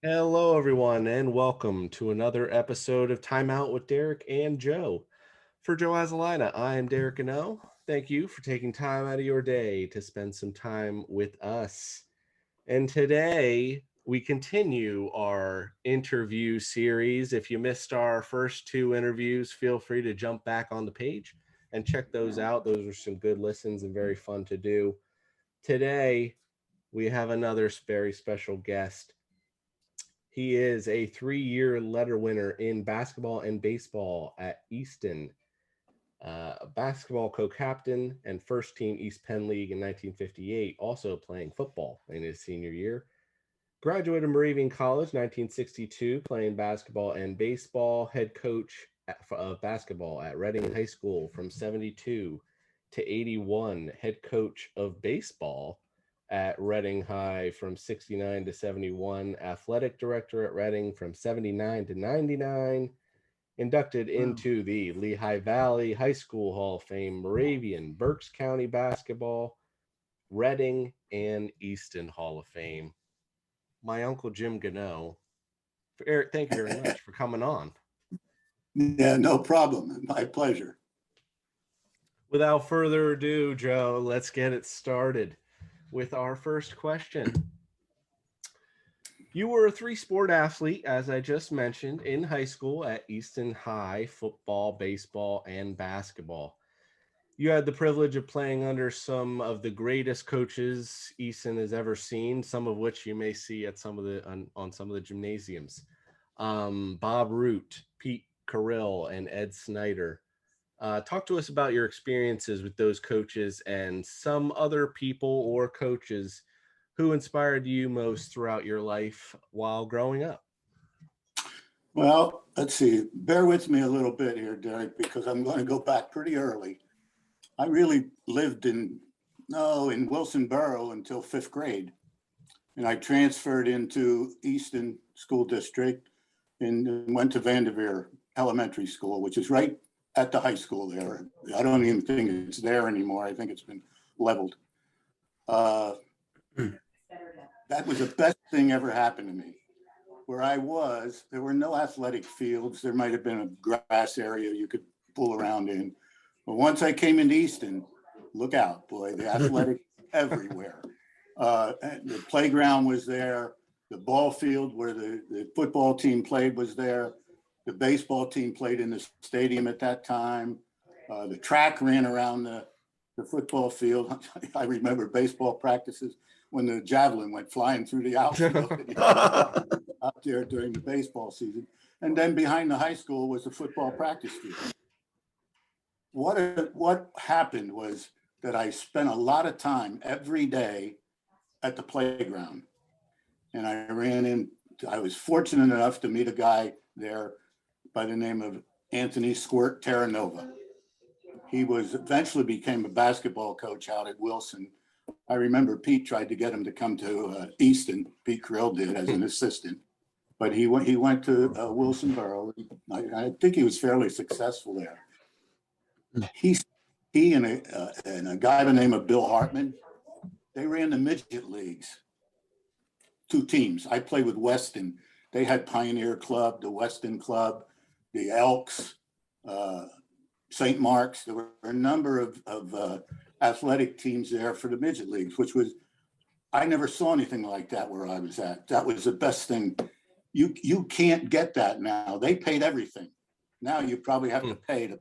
Hello, everyone, and welcome to another episode of Timeout with Derek and Joe. For Joe Azalina, I am Derek Gano. Thank you for taking time out of your day to spend some time with us. And today we continue our interview series. If you missed our first two interviews, feel free to jump back on the page and check those out. Those are some good listens and very fun to do. Today we have another very special guest. He is a 3-year letter winner in basketball and baseball at Easton, a basketball co-captain and first team East Penn League in 1958, also playing football in his senior year. Graduated Moravian College 1962, playing basketball and baseball. Head coach of basketball at Reading High School from 72 to 81. Head coach of baseball at Reading High from 69 to 71. Athletic director at Reading from 79 to 99. Inducted into the Lehigh Valley High School Hall of Fame, Moravian, Berks County Basketball, Reading, and Easton Hall of Fame. My uncle Jim Gano. Eric, thank you very much for coming on. Yeah, no problem. My pleasure. Without further ado, Joe, let's get it started with our first question. You were a three-sport athlete, as I just mentioned, in high school at Easton High, football, baseball, and basketball. You had the privilege of playing under some of the greatest coaches Easton has ever seen, some of which you may see at some of the on some of the gymnasiums. Bob Root, Pete Carrill, and Ed Snyder. Talk to us about your experiences with those coaches and some other people or coaches who inspired you most throughout your life while growing up. Well, let's see. Bear with me a little bit here, Derek, because I'm going to go back pretty early. I really lived in Wilsonboro until 5th grade. And I transferred into Easton School District and went to Vanderveer Elementary School, which is right at the high school there. I don't even think it's there anymore. I think it's been leveled. That was the best thing ever happened to me. Where I was, there were no athletic fields. There might have been a grass area you could pull around in. But once I came into Easton, look out, boy, the athletic everywhere. The playground was there. The ball field where the football team played was there. The baseball team played in the stadium at that time. The track ran around the football field. I remember baseball practices when the javelin went flying through the outfield out there during the baseball season. And then behind the high school was the football practice field. What happened was that I spent a lot of time every day at the playground. And I was fortunate enough to meet a guy there by the name of Anthony Squirt Terranova. He eventually became a basketball coach out at Wilson. I remember Pete tried to get him to come to Easton. Pete Carrill did as an assistant, but he went to Wilsonboro. I think he was fairly successful there. He and a guy by the name of Bill Hartman, they ran the midget leagues. 2 teams. I played with Weston. They had Pioneer Club, the Weston Club, the Elks, St. Mark's. There were a number of athletic teams there for the midget leagues, I never saw anything like that where I was at. That was the best thing. You can't get that now. They paid everything. Now you probably have to pay to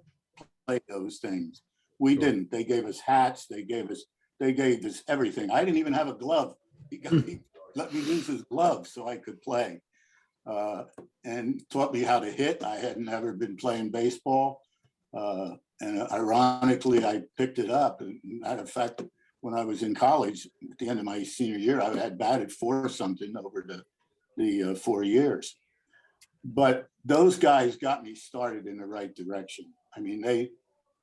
play those things. We didn't. They gave us hats. They gave us everything. I didn't even have a glove. He let me use his glove so I could play, and taught me how to hit. I had never been playing baseball. And ironically, I picked it up. And matter of fact, when I was in college, at the end of my senior year, I had batted 4 something over the 4 years. But those guys got me started in the right direction. I mean, they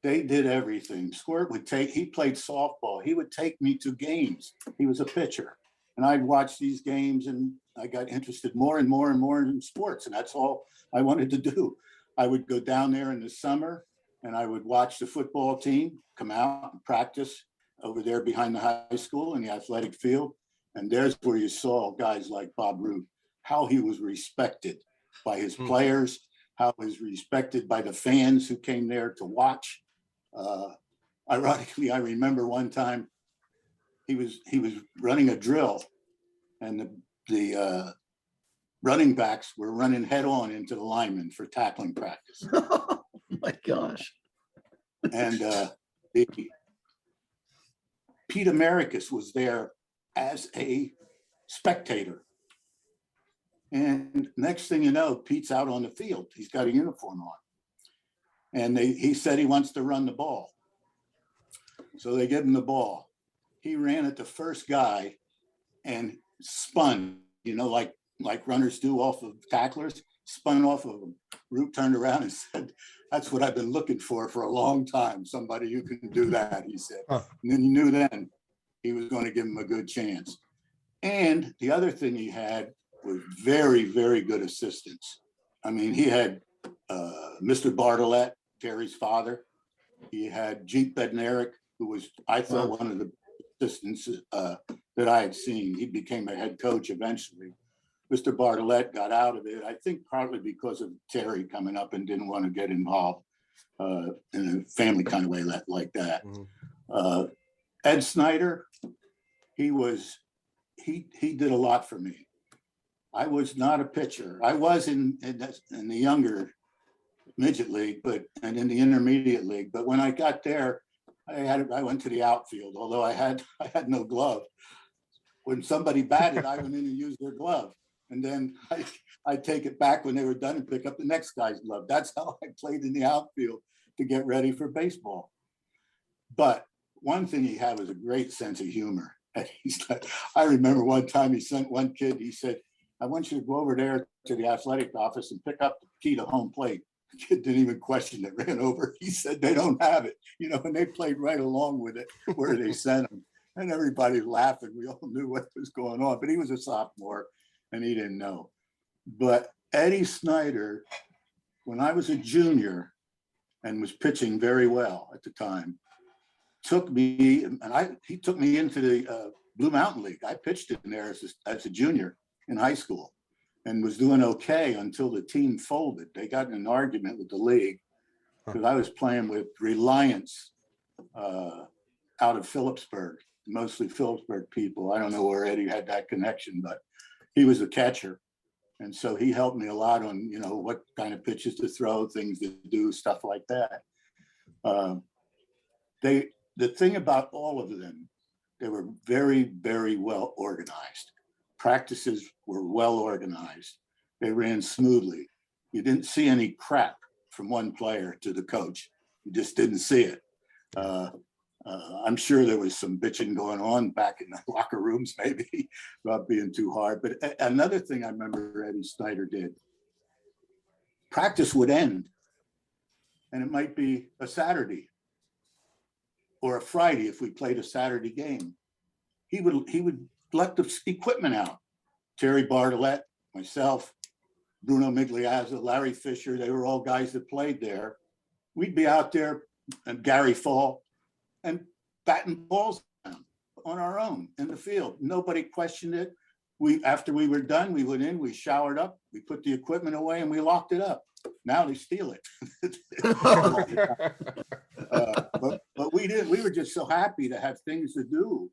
did everything. Squirt he played softball. He would take me to games. He was a pitcher. And I'd watch these games and I got interested more and more and more in sports. And that's all I wanted to do. I would go down there in the summer and I would watch the football team come out and practice over there behind the high school in the athletic field. And there's where you saw guys like Bob Root how he was respected by his players, how he was respected by the fans who came there to watch. Ironically, I remember one time he was running a drill, and the running backs were running head on into the linemen for tackling practice. Oh my gosh. And the Pete Americus was there as a spectator. And next thing you know, Pete's out on the field. He's got a uniform on. And he said he wants to run the ball. So they give him the ball. He ran at the first guy and spun, like runners do off of tacklers, spun off of him. Root turned around and said, "That's what I've been looking for a long time. Somebody who can do that," he said. And then you knew then he was going to give him a good chance. And the other thing he had was very, very good assistants. I mean, he had Mr. Bartlett, Terry's father. He had Jeep Bednarik, who was, I thought, one of the assistants that I had seen. He became a head coach eventually. Mr. Bartlett got out of it, I think partly because of Terry coming up and didn't want to get involved in a family kind of way like that. Ed Snyder, he did a lot for me. I was not a pitcher. I was in the younger midget league, and in the intermediate league. But when I got there, I went to the outfield, although I had no glove. When somebody batted, I went in and used their glove. And then I'd take it back when they were done and pick up the next guy's glove. That's how I played in the outfield to get ready for baseball. But one thing he had was a great sense of humor. And I remember one time he sent one kid, he said, "I want you to go over there to the athletic office and pick up the key to home plate." The kid didn't even question it, ran over. He said, "They don't have it," and they played right along with it where they sent him. And everybody laughing. We all knew what was going on, but he was a sophomore and he didn't know. But Eddie Snyder, when I was a junior and was pitching very well at the time, took me, and he took me into the Blue Mountain League. I pitched in there as a junior in high school and was doing okay until the team folded. They got in an argument with the league because I was playing with Reliance out of Phillipsburg, mostly Phillipsburg people. I don't know where Eddie had that connection, but he was a catcher. And so he helped me a lot on, what kind of pitches to throw, things to do, stuff like that. The thing about all of them, they were very, very well organized. Practices were well organized. They ran smoothly. You didn't see any crap from one player to the coach. You just didn't see it. I'm sure there was some bitching going on back in the locker rooms, maybe, about being too hard. But another thing I remember Eddie Snyder did, practice would end, and it might be a Saturday or a Friday if we played a Saturday game. He would let the equipment out. Terry Bartlett, myself, Bruno Migliazza, Larry Fisher, they were all guys that played there. We'd be out there, and Gary Fall, and batting balls down on our own in the field. Nobody questioned it. After we were done, we went in, we showered up, we put the equipment away, and we locked it up. Now they steal it. But we didn't. We were just so happy to have things to do,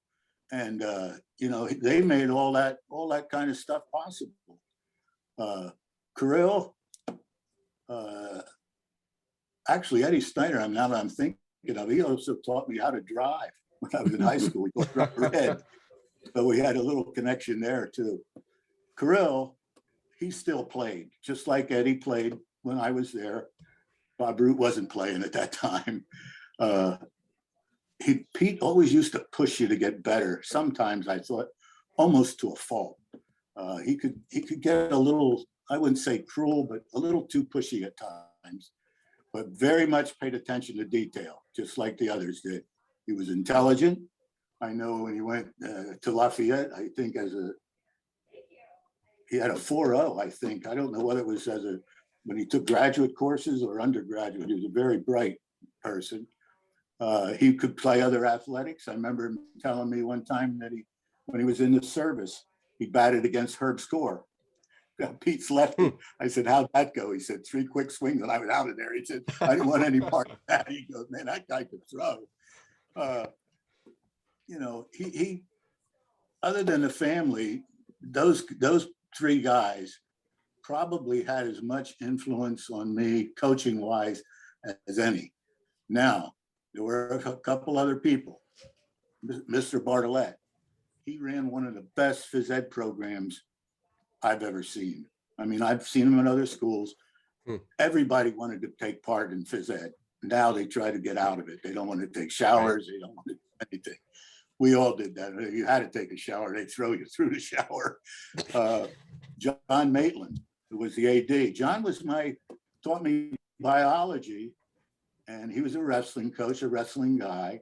and they made all that kind of stuff possible. Kirill, actually Eddie Snyder. Now that I'm thinking of, he also taught me how to drive when I was in high school. We both drive red, so we had a little connection there too. Kirill, he still played, just like Eddie played when I was there. Bob Root wasn't playing at that time. Pete always used to push you to get better. Sometimes I thought almost to a fault. He could get a little, I wouldn't say cruel, but a little too pushy at times, but very much paid attention to detail, just like the others did. He was intelligent. I know when he went to Lafayette, I think he had a 4.0, I think. I don't know whether it was when he took graduate courses or undergraduate. He was a very bright person. He could play other athletics. I remember him telling me one time that when he was in the service, he batted against Herb Score. Pete's lefty. I said, how'd that go? He said, 3 quick swings and I was out of there. He said, I didn't want any part of that. He goes, man, that guy could throw. He other than the family, those 3 guys probably had as much influence on me coaching wise as any. Now, there were a couple other people. Mr. Bartlett, he ran one of the best phys ed programs I've ever seen. I mean, I've seen him in other schools. Everybody wanted to take part in phys ed. Now they try to get out of it. They don't want to take showers. They don't want to do anything. We all did that. You had to take a shower. They throw you through the shower. John Maitland, who was the AD. John taught me biology, and he was a wrestling coach, a wrestling guy.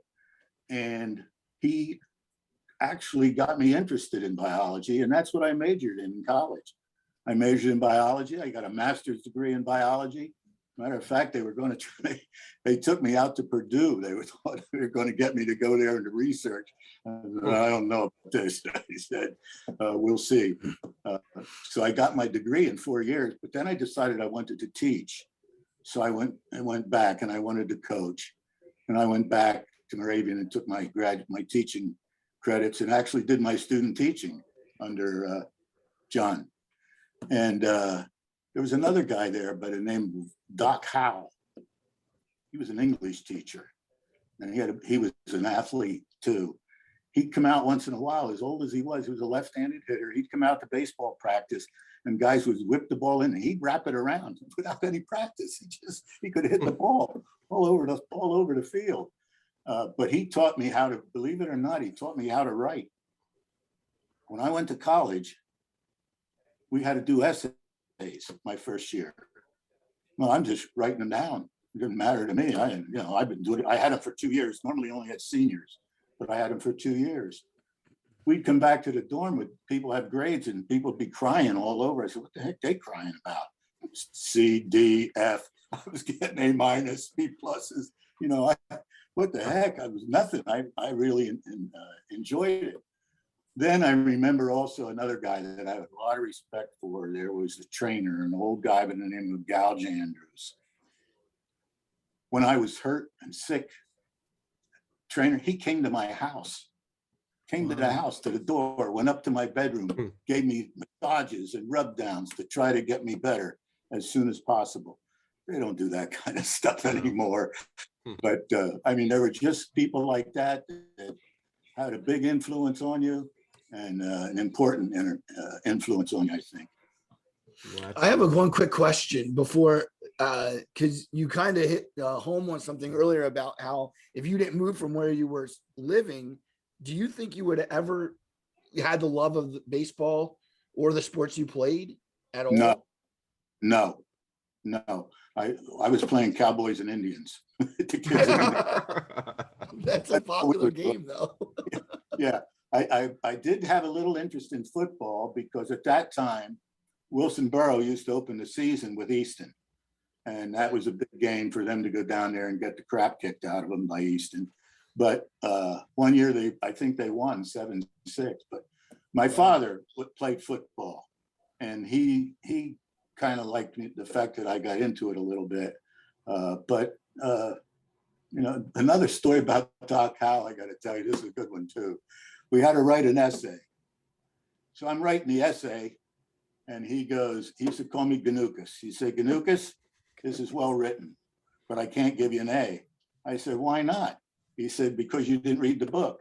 And he actually got me interested in biology, and that's what I majored in college. I majored in biology. I got a master's degree in biology. Matter of fact, they took me out to Purdue. They thought they were going to get me to go there and to research. I don't know about this. He said, we'll see. So I got my degree in 4 years, but then I decided I wanted to teach. So I went back and I wanted to coach. And I went back to Moravian and took my teaching credits and actually did my student teaching under John. And there was another guy there by the name of Doc Howe. He was an English teacher, and he was an athlete too. He'd come out once in a while, as old as he was a left-handed hitter. He'd come out to baseball practice, and guys would whip the ball in, and he'd wrap it around without any practice. He could hit the ball all over the field. But he taught me how to, believe it or not, he taught me how to write. When I went to college, we had to do essays my first year. Well, I'm just writing them down. It didn't matter to me. I've been doing it. I had them for 2 years. Normally only had seniors, but I had them for 2 years. We'd come back to the dorm with people have grades and people would be crying all over. I said, what the heck are they crying about? C, D, F. I was getting A minus, B pluses. What the heck? I was nothing. I really enjoyed it. Then I remember also another guy that I had a lot of respect for. There was a trainer, an old guy by the name of Gouge Andrews. When I was hurt and sick, trainer, he came to my house, came to the house, to the door, went up to my bedroom, gave me massages and rub downs to try to get me better as soon as possible. They don't do that kind of stuff anymore. But there were just people like that had a big influence on you and an important influence on you, I think. I have one quick question before, because you kind of hit home on something earlier about how if you didn't move from where you were living, do you think you would have ever had the love of baseball or the sports you played at all? No. I was playing Cowboys and Indians. That's a popular game, though. Yeah, I did have a little interest in football because at that time, Wilson Borough used to open the season with Easton. And that was a big game for them to go down there and get the crap kicked out of them by Easton. But one year, I think they won 7-6. But my father played football, and he kind of liked the fact that I got into it a little bit. But another story about Doc Howe, I got to tell you, this is a good one too. We had to write an essay. So I'm writing the essay, and he used to call me Ganukas. He said, Ganukas, this is well written, but I can't give you an A. I said, why not? He said, because you didn't read the book.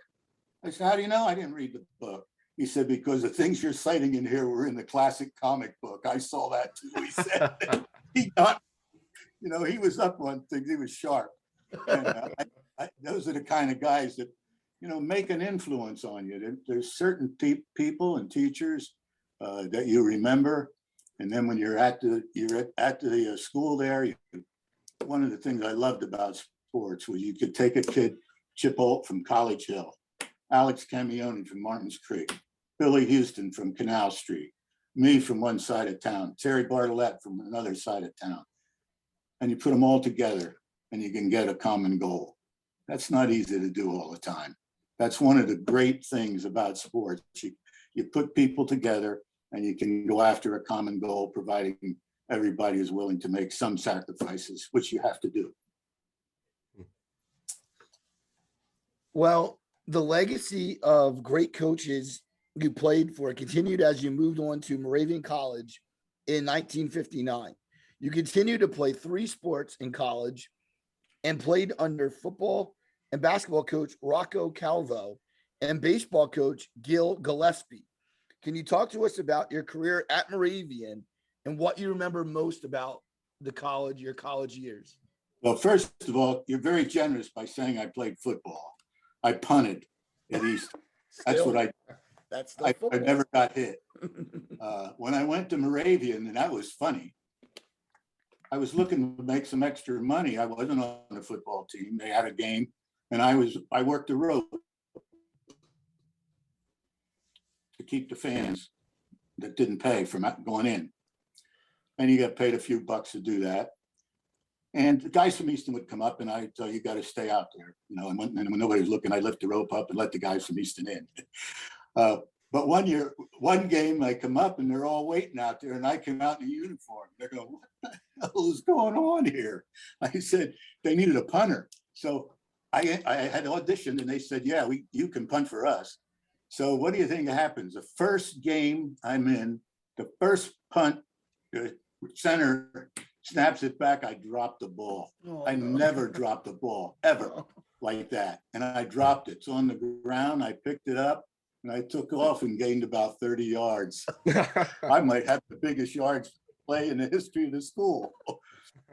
I said, how do you know I didn't read the book? He said, because the things you're citing in here were in the classic comic book. I saw that too. He said, he was up on things. He was sharp. And those are the kind of guys that, make an influence on you. There's certain people and teachers that you remember. And then when you're at the school there, one of the things I loved about sports was you could take a kid, Chip Holt from College Hill, Alex Camione from Martins Creek, Billy Houston from Canal Street, me from one side of town, Terry Bartlett from another side of town. And you put them all together and you can get a common goal. That's not easy to do all the time. That's one of the great things about sports. You put people together and you can go after a common goal, providing everybody is willing to make some sacrifices, which you have to do. Well, the legacy of great coaches you played for continued as you moved on to Moravian College in 1959. You continued to play 3 sports in college and played under football and basketball coach Rocco Calvo and baseball coach Gil Gillespie. Can you talk to us about your career at Moravian and what you remember most about your college years? Well, first of all, you're very generous by saying I played football. I punted at East. That's what I never got hit. When I went to Moravian, and that was funny, I was looking to make some extra money. I wasn't on a football team. They had a game, and I worked the rope to keep the fans that didn't pay from going in. And you got paid a few bucks to do that. And the guys from Easton would come up, and I'd tell you got to stay out there, and when nobody was looking, I'd lift the rope up and let the guys from Easton in. But one game, I come up and they're all waiting out there, and I come out in a uniform. They're going, "What the hell is going on here?" I said they needed a punter, so I had auditioned, and they said, "Yeah, you can punt for us." So what do you think happens? The first game I'm in, the first punt, the center snaps it back. I dropped the ball. I never dropped the ball ever like that, and I dropped it. It's on the ground. I picked it up. And I took off and gained about 30 yards. I might have the biggest yards play in the history of the school.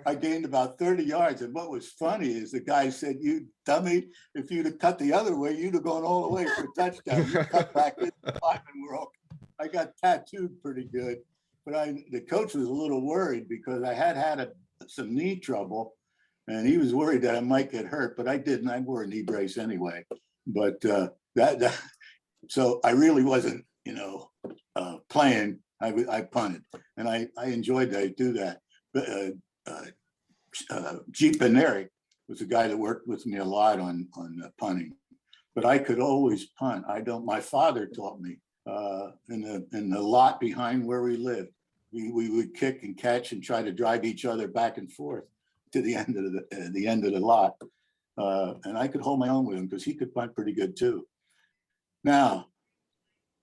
I gained about 30 yards. And what was funny is the guy said, "You dummy, if you'd have cut the other way, you'd have gone all the way for a touchdown. You cut back in the five and we're okay." I got tattooed pretty good. But the coach was a little worried because I had some knee trouble. And he was worried that I might get hurt, but I didn't. I wore a knee brace anyway. But so I really wasn't, playing. I punted, and I enjoyed that. I do that. But Jeep Beneri was a guy that worked with me a lot on punting, but I could always punt. My father taught me in the lot behind where we lived. We would kick and catch and try to drive each other back and forth to the end of the lot, and I could hold my own with him because he could punt pretty good too. Now,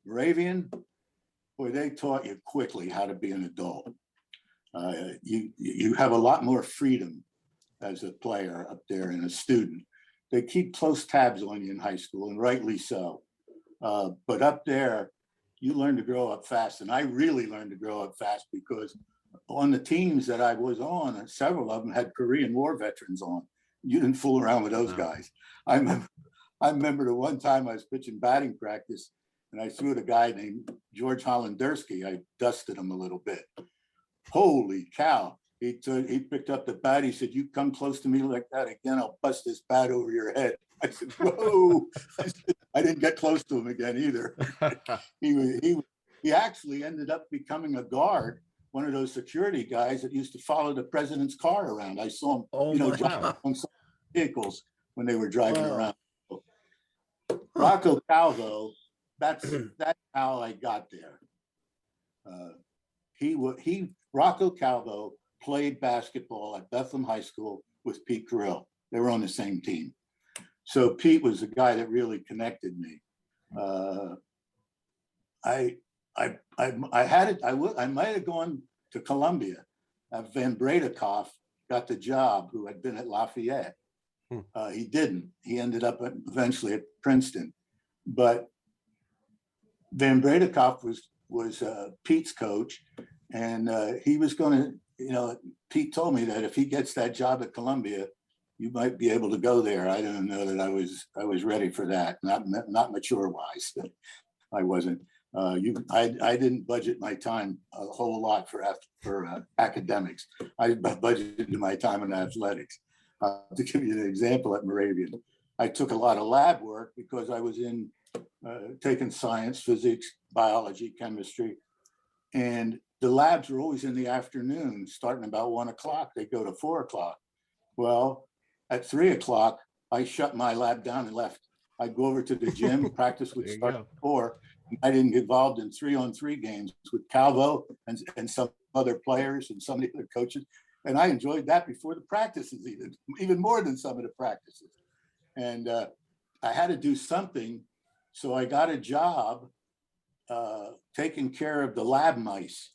Moravian, boy, they taught you quickly how to be an adult. You have a lot more freedom as a player up there and a student. They keep close tabs on you in high school, and rightly so. But up there, you learn to grow up fast. And I really learned to grow up fast because on the teams that I was on, several of them had Korean War veterans on. You didn't fool around with those guys. I remember the one time I was pitching batting practice and I threw at a guy named George Hollandersky. I dusted him a little bit. Holy cow. He picked up the bat. He said, "You come close to me like that again, I'll bust this bat over your head." I said, "Whoa." I didn't get close to him again either. He actually ended up becoming a guard, one of those security guys that used to follow the president's car around. I saw him, driving on some vehicles when they were driving around. Rocco Calvo, that's how I got there. Rocco Calvo played basketball at Bethlehem High School with Pete Carrill. They were on the same team. So Pete was the guy that really connected me. I might have gone to Columbia. Van Bredekoff got the job, who had been at Lafayette. He didn't. He ended up eventually at Princeton. But Van Bredekoff was Pete's coach, and he was going to, Pete told me that if he gets that job at Columbia, you might be able to go there. I didn't know that I was ready for that. Not mature wise. I wasn't. I didn't budget my time a whole lot for academics. I budgeted my time in athletics. To give you an example, at Moravian, I took a lot of lab work because I was taking science, physics, biology, chemistry, and the labs were always in the afternoon, starting about 1 o'clock. They go to 4 o'clock. Well, at 3 o'clock, I shut my lab down and left. I'd go over to the gym, practice would start at 4, I didn't get involved in 3-on-3 games with Calvo and some other players and some of the other coaches. And I enjoyed that before the practices, even more than some of the practices. And I had to do something. So I got a job taking care of the lab mice.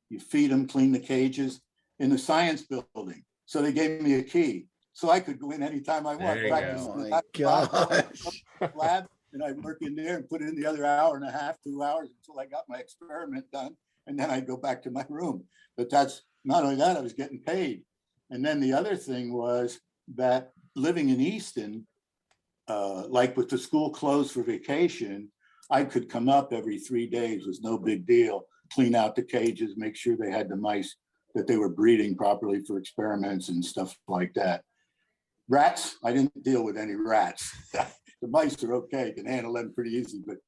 You feed them, clean the cages in the science building. So they gave me a key. So I could go in anytime I want. Practice. Oh my gosh. Lab, and I'd work in there and put in the other hour and a half, 2 hours until I got my experiment done. And then I'd go back to my room. But that's not only that, I was getting paid. And then the other thing was that living in Easton, like with the school closed for vacation, I could come up every 3 days. It was no big deal. Clean out the cages, make sure they had the mice, that they were breeding properly for experiments and stuff like that. Rats, I didn't deal with any rats. The mice are okay, you can handle them pretty easy, but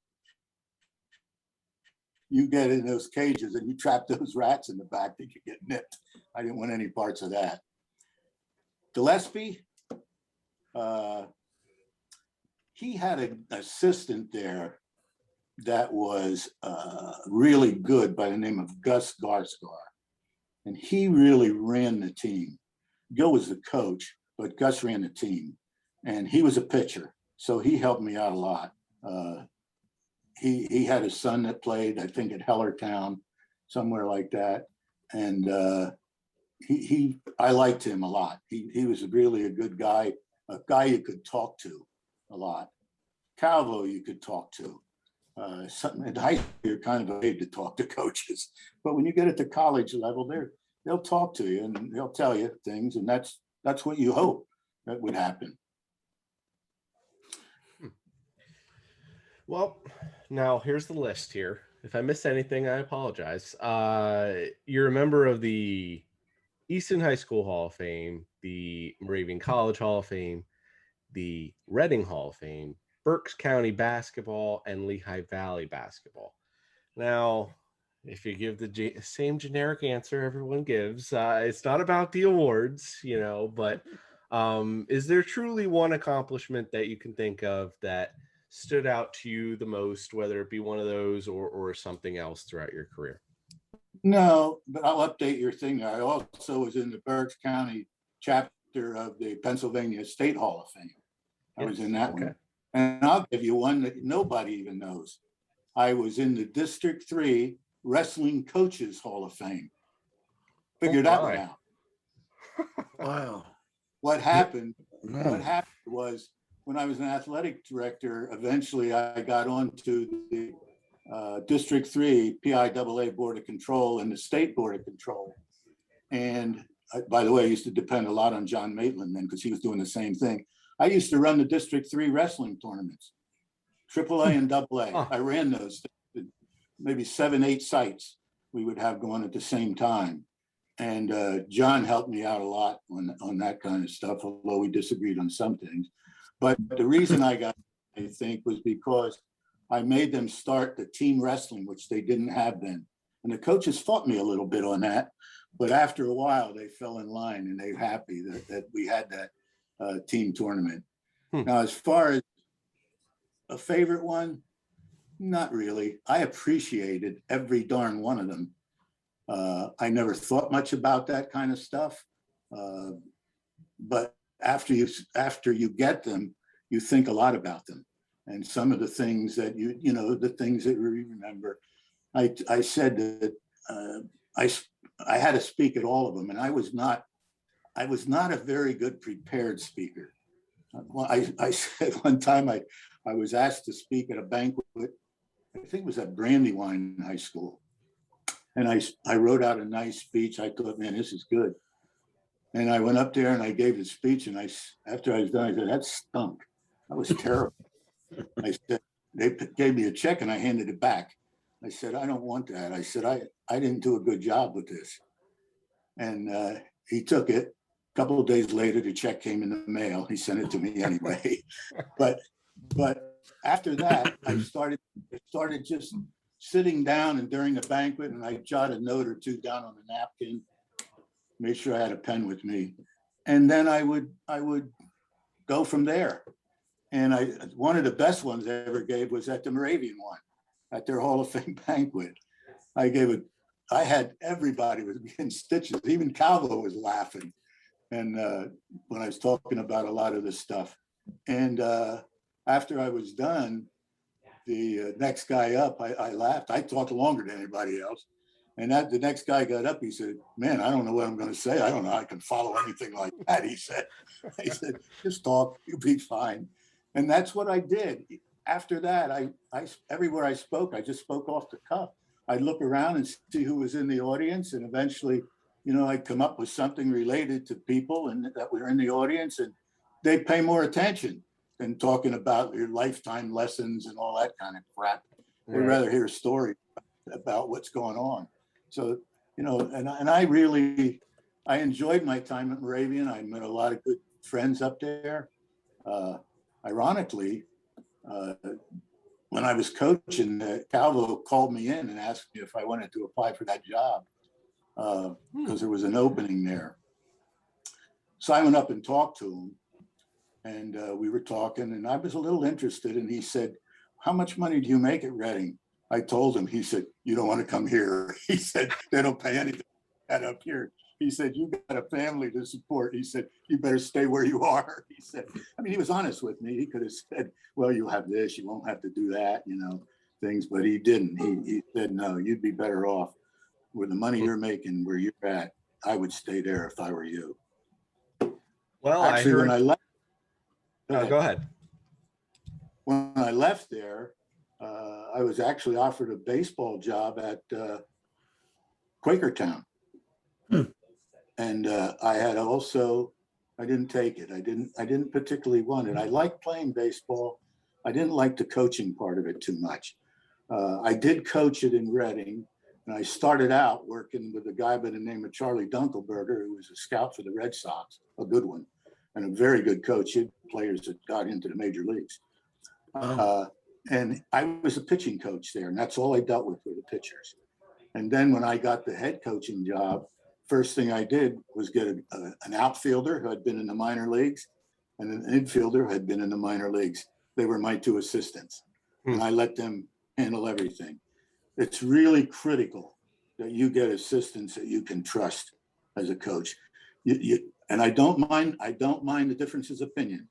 you get in those cages and you trap those rats in the back, they could get nipped. I didn't want any parts of that. Gillespie, he had an assistant there that was really good by the name of Gus Garscar. And he really ran the team. Gil was the coach, but Gus ran the team. And he was a pitcher, so he helped me out a lot. He had a son that played, I think, at Hellertown, somewhere like that. And I liked him a lot. He was really a good guy, a guy you could talk to a lot. Calvo you could talk to. At high school, you're kind of afraid to talk to coaches, but when you get at the college level, they'll talk to you and they'll tell you things, and that's what you hope that would happen. Well, now here's the list here. If I missed anything, I apologize. You're a member of the Easton High School Hall of Fame, the Moravian College Hall of Fame, the Reading Hall of Fame, Berks County basketball, and Lehigh Valley basketball. Now, if you give the same generic answer everyone gives, it's not about the awards, but is there truly one accomplishment that you can think of that stood out to you the most, whether it be one of those or something else throughout your career? No, but I'll update your thing. I also was in the Berks County chapter of the Pennsylvania State Hall of Fame. I was in that one. And I'll give you one that nobody even knows. I was in the District 3 Wrestling Coaches Hall of Fame. Figure that one out. Wow. What happened was, when I was an athletic director, eventually I got onto the District 3 PIAA Board of Control and the State Board of Control. And by the way, I used to depend a lot on John Maitland then, because he was doing the same thing. I used to run the District 3 wrestling tournaments, AAA and AA. I ran those, maybe 7, 8 sites we would have going at the same time. And John helped me out a lot on that kind of stuff, although we disagreed on some things. But the reason I got, I think, was because I made them start the team wrestling, which they didn't have then. And the coaches fought me a little bit on that. But after a while, they fell in line and they were happy that we had that team tournament. Now, as far as a favorite one, not really. I appreciated every darn one of them. I never thought much about that kind of stuff. But after you get them, you think a lot about them. And some of the things that the things that we remember. I said that I had to speak at all of them, and I was not a very good prepared speaker. Well, I said one time I was asked to speak at a banquet, I think it was at Brandywine High School. And I wrote out a nice speech. I thought, man, this is good. And I went up there and I gave the speech, and after I was done, I said, that stunk. That was terrible. I said, they gave me a check and I handed it back. I said, I don't want that. I said, I didn't do a good job with this. And he took it. A couple of days later, the check came in the mail. He sent it to me anyway. But after that, I started just sitting down, and during the banquet, and I jot a note or two down on the napkin, made sure I had a pen with me. And then I would go from there. And one of the best ones I ever gave was at the Moravian one. at their Hall of Fame banquet. I had everybody was getting stitches. Even Calvo was laughing. And when I was talking about a lot of this stuff. And after I was done, the next guy up, I laughed. I talked longer than anybody else. And the next guy got up, he said, man, I don't know what I'm going to say. I don't know. I can follow anything like that. He said, just talk, you'll be fine. And that's what I did. After that, I everywhere I spoke, I just spoke off the cuff. I'd look around and see who was in the audience. And eventually, I'd come up with something related to people and that were in the audience, and they'd pay more attention than talking about your lifetime lessons and all that kind of crap. They'd rather hear a story about what's going on. So, and I enjoyed my time at Moravian. I met a lot of good friends up there. Ironically, when I was coaching, Calvo called me in and asked me if I wanted to apply for that job because there was an opening there. So I went up and talked to him, and we were talking, and I was a little interested. And he said, "How much money do you make at Reading?" I told him. He said, "You don't want to come here." He said, "They don't pay anything up here." He said, "You got a family to support." He said, "You better stay where you are." He said, he was honest with me. He could have said, "Well, you have this, you won't have to do that, things," but he didn't. He said, "No, you'd be better off with the money you're making where you're at. I would stay there if I were you." Well, actually, when I left, go ahead. When I left there, I was actually offered a baseball job at Quakertown. And I didn't take it. I didn't particularly want it. I liked playing baseball. I didn't like the coaching part of it too much. I did coach it in Reading, and I started out working with a guy by the name of Charlie Dunkelberger, who was a scout for the Red Sox, a good one, and a very good coach. He had players that got into the major leagues. And I was a pitching coach there, and that's all I dealt with were the pitchers. And then when I got the head coaching job, first thing I did was get an outfielder who had been in the minor leagues and an infielder who had been in the minor leagues. They were my two assistants, and I let them handle everything. It's really critical that you get assistants that you can trust as a coach. And I don't mind the differences of opinion.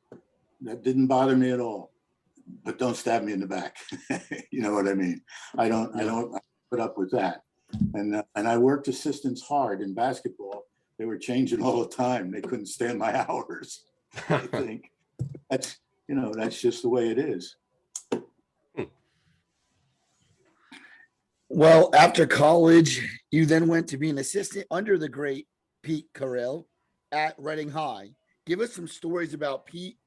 That didn't bother me at all. But don't stab me in the back. You know what I mean? I don't put up with that. And I worked assistants hard in basketball. They were changing all the time. They couldn't stand my hours. I think that's just the way it is. Well, after college, you then went to be an assistant under the great Pete Carrell at Reading High. Give us some stories about Pete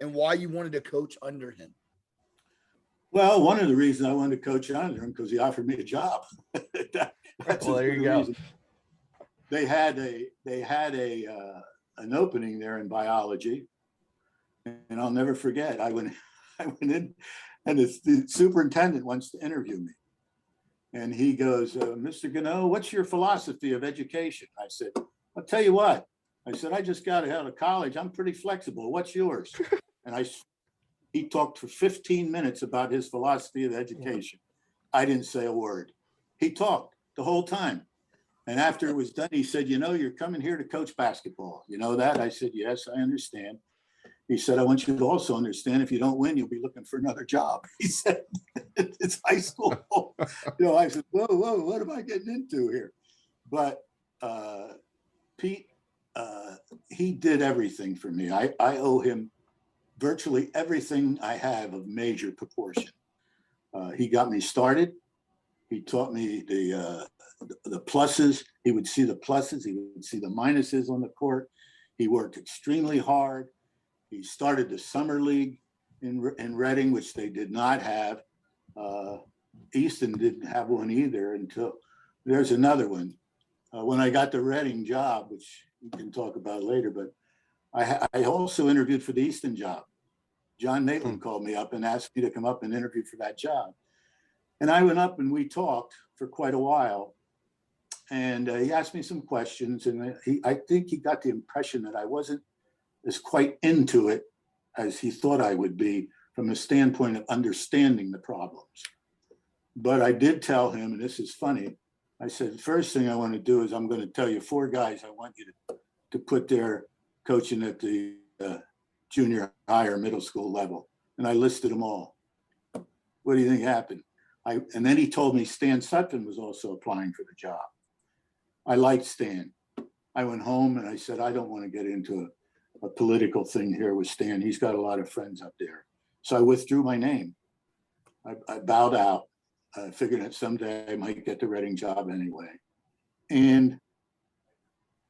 and why you wanted to coach under him. Well, one of the reasons I wanted to coach under him because he offered me a job. That's there you go. They had an opening there in biology, and I'll never forget. I went in, and the superintendent wants to interview me, and he goes, "Mr. Gano, what's your philosophy of education?" I said, "I'll tell you what." I said, "I just got out of college. I'm pretty flexible. What's yours?" And he talked for 15 minutes about his philosophy of education. I didn't say a word. He talked the whole time. And after it was done, he said, "You're coming here to coach basketball. You know that?" I said, "Yes, I understand." He said, "I want you to also understand, if you don't win, you'll be looking for another job." He said, "It's high school." I said, whoa, what am I getting into here? But Pete, he did everything for me. I owe him virtually everything I have of major proportion. He got me started. He taught me the pluses. He would see the pluses. He would see the minuses on the court. He worked extremely hard. He started the summer league in Reading, which they did not have. Easton didn't have one either until there's another one. When I got the Reading job, which we can talk about later, but I also interviewed for the Easton job. John Maitland called me up and asked me to come up and interview for that job. And I went up and we talked for quite a while. And he asked me some questions. And I think he got the impression that I wasn't as quite into it as he thought I would be from the standpoint of understanding the problems. But I did tell him, and this is funny, I said, the first thing I want to do is I'm going to tell you 4 guys I want you to put their coaching at the junior high or middle school level. And I listed them all. What do you think happened? And then he told me Stan Sutphin was also applying for the job. I liked Stan. I went home and I said, I don't want to get into a political thing here with Stan. He's got a lot of friends up there. So I withdrew my name. I bowed out. I figured that someday I might get the Reading job anyway. And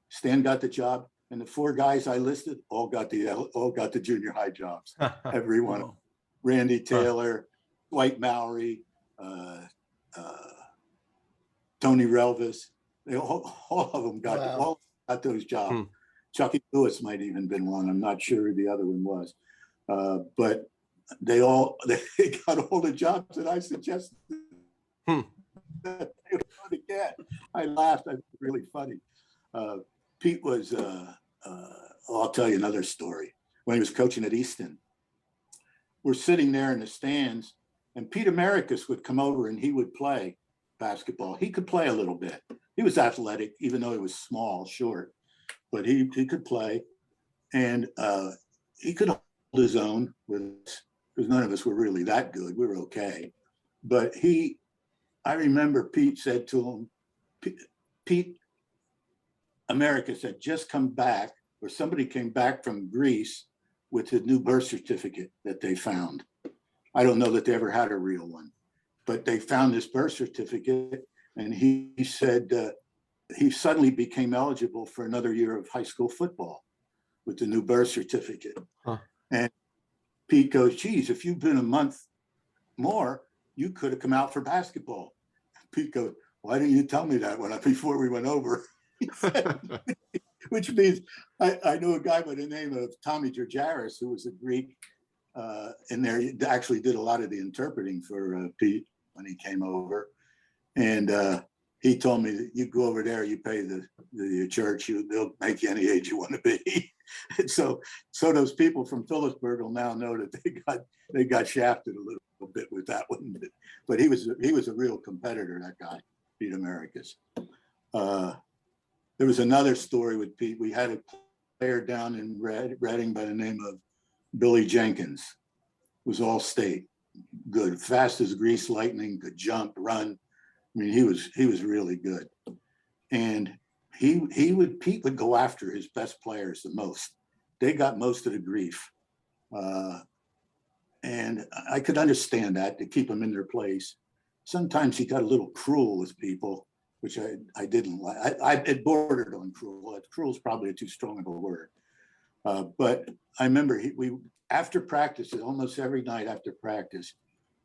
Stan got the job, and the 4 guys I listed all got the junior high jobs. Every one. Oh. Randy Taylor, Dwight Mowry, Tony Relvis. They all of them got those jobs. Chucky Lewis might even been one. I'm not sure who the other one was, but they got all the jobs that I suggested. That they were going to get. I laughed. It was really funny. Pete was. I'll tell you another story. When he was coaching at Easton, we're sitting there in the stands, and Pete Americus would come over and he would play basketball. He could play a little bit. He was athletic, even though he was small, short, but he could play, and he could hold his own with us, because none of us were really that good. We were okay, but I remember Pete said to him, Pete Americus had just come back, or somebody came back from Greece with a new birth certificate that they found. I don't know that they ever had a real one, but they found this birth certificate, and he said he suddenly became eligible for another year of high school football with the new birth certificate. And Pete goes, geez, if you'd been a month more, you could have come out for basketball. Pete goes, why didn't you tell me that before we went over? Which means I knew a guy by the name of Tommy Georgaris, who was a Greek in there. He actually did a lot of the interpreting for Pete when he came over. And he told me that you go over there, you pay the church, they'll make you any age you want to be. And so those people from Phillipsburg will now know that they got shafted a little bit with that one. But he was a real competitor, that guy, Pete Americus. There was another story with Pete. We had a player down in Reading by the name of Billy Jenkins. It was all state, good, fast as grease lightning, could jump, run. I mean, he was really good. And Pete would go after his best players the most. They got most of the grief. And I could understand that, to keep them in their place. Sometimes he got a little cruel with people, which I didn't like. It bordered on cruel. Cruel is probably too strong of a word. But I remember after practice, almost every night after practice,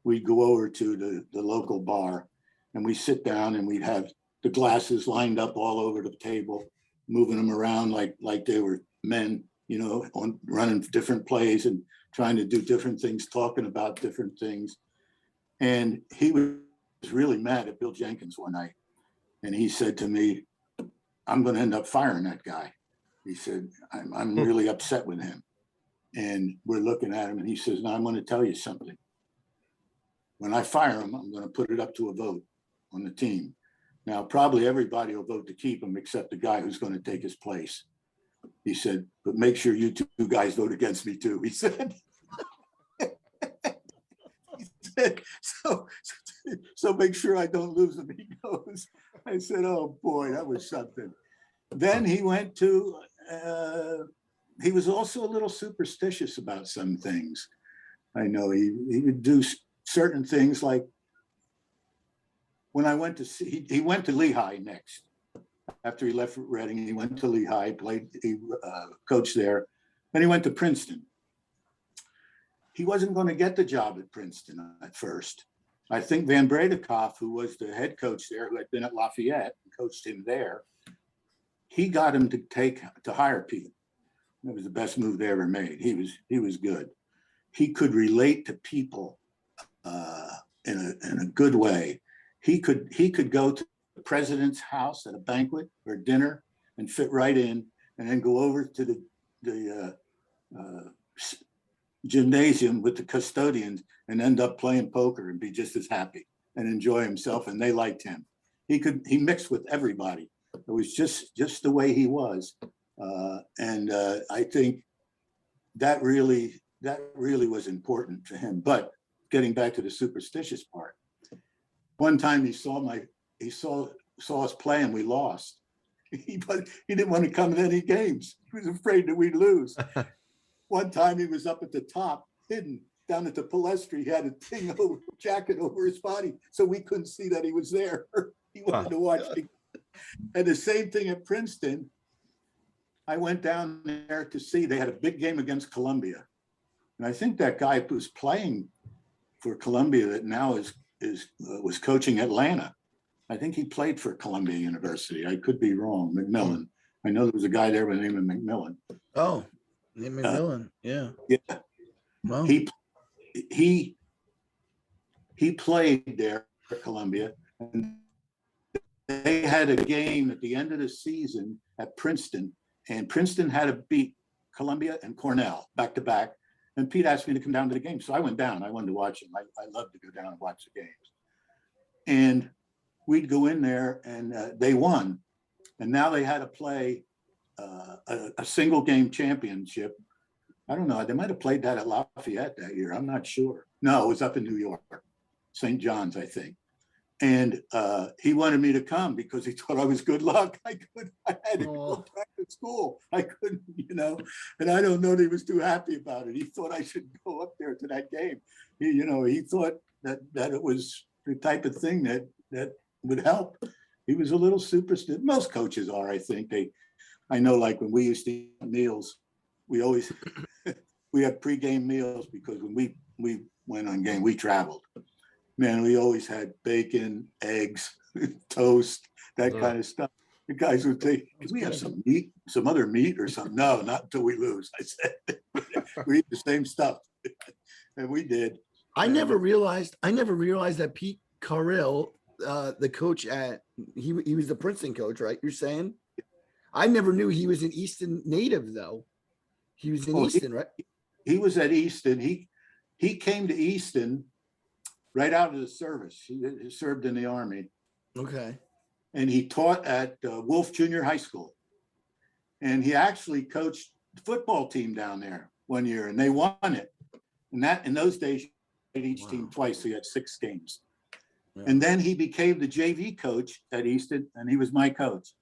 we'd go over to the local bar, and we sit down and we'd have the glasses lined up all over the table, moving them around like they were men, running different plays and trying to do different things, talking about different things. And he was really mad at Bill Jenkins one night. And he said to me, I'm going to end up firing that guy. He said, I'm really upset with him. And we're looking at him, and he says, now I'm going to tell you something. When I fire him, I'm going to put it up to a vote on the team. Now, probably everybody will vote to keep him except the guy who's going to take his place. He said, but make sure you 2 guys vote against me too, he said. He said, so make sure I don't lose him, he goes. I said, oh boy, that was something. Then he went to, he was also a little superstitious about some things. I know he would do certain things, like when I went to see, he went to Lehigh next. After he left Reading, he went to Lehigh, coached there. Then he went to Princeton. He wasn't going to get the job at Princeton at first. I think Van Bredekoff, who was the head coach there, who had been at Lafayette and coached him there, he got him to hire Pete. It was the best move they ever made. He was good. He could relate to people in a good way. He could go to the president's house at a banquet or dinner and fit right in, and then go over to the gymnasium with the custodians and end up playing poker and be just as happy. and enjoy himself, and they liked him. He mixed with everybody. It was just the way he was. And I think that really was important to him. But getting back to the superstitious part, one time he saw us play and we lost. He didn't want to come to any games. He was afraid that we'd lose. One time he was up at the top, hidden down at the palestra. He had a jacket over his body, so we couldn't see that he was there. He wanted to watch me. And the same thing at Princeton. I went down there to see, they had a big game against Columbia. And I think that guy who was playing for Columbia that now was coaching Atlanta. I think he played for Columbia University. I could be wrong. McMillan. I know there was a guy there by the name of McMillan. Oh, Nate McMillan. Yeah. Yeah. Well, he played there for Columbia, and they had a game at the end of the season at Princeton, and Princeton had to beat Columbia and Cornell back to back. And Pete asked me to come down to the game, so I went down. I wanted to watch him. I love to go down and watch the games. And we'd go in there, and they won. And now they had to play a single game championship. I don't know. They might have played that at Lafayette that year. I'm not sure. No, it was up in New York, St. John's, I think. And he wanted me to come because he thought I was good luck. I had to go back to school. I couldn't, and I don't know that he was too happy about it. He thought I should go up there to that game. He thought that it was the type of thing that would help. He was a little superstitious. Most coaches are, I think. I know, like when we used to eat meals, we always we had pregame meals because when we went on game, we traveled. Man, we always had bacon, eggs, toast, that kind of stuff. The guys would say, "Can we have some meat, some other meat or something?" No, not until we lose. I said, "We eat the same stuff," and we did. I never realized that Pete Carril, the coach he was the Princeton coach, right? You're saying? I never knew he was an Easton native, though. He was in Easton, right? He was at Easton. He came to Easton right out of the service. He served in the Army. Okay. And he taught at Wolf Junior High School. And he actually coached the football team down there one year, and they won it. And in those days, you played each team twice, so you had 6 games. Yeah. And then he became the JV coach at Easton, and he was my coach.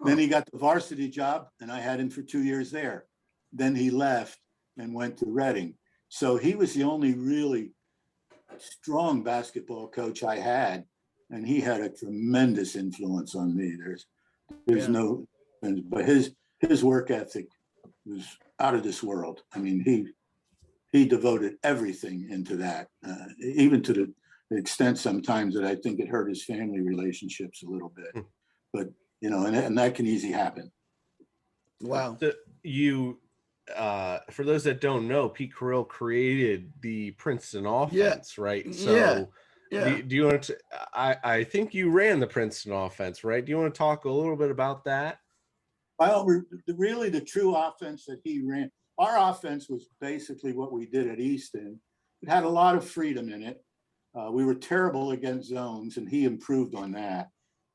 Then he got the varsity job, and I had him for 2 years there. Then he left and went to Reading. So he was the only really strong basketball coach I had, and he had a tremendous influence on me. There's no, but his work ethic was out of this world. I mean, he devoted everything into that, even to the extent sometimes that I think it hurt his family relationships a little bit. But and that can easily happen. Wow. For those that don't know, Pete Carril created the Princeton offense, right? So do you want to, I think you ran the Princeton offense, right? Do you want to talk a little bit about that? Well, really the true offense that he ran, our offense was basically what we did at Easton. It had a lot of freedom in it. We were terrible against zones, and he improved on that.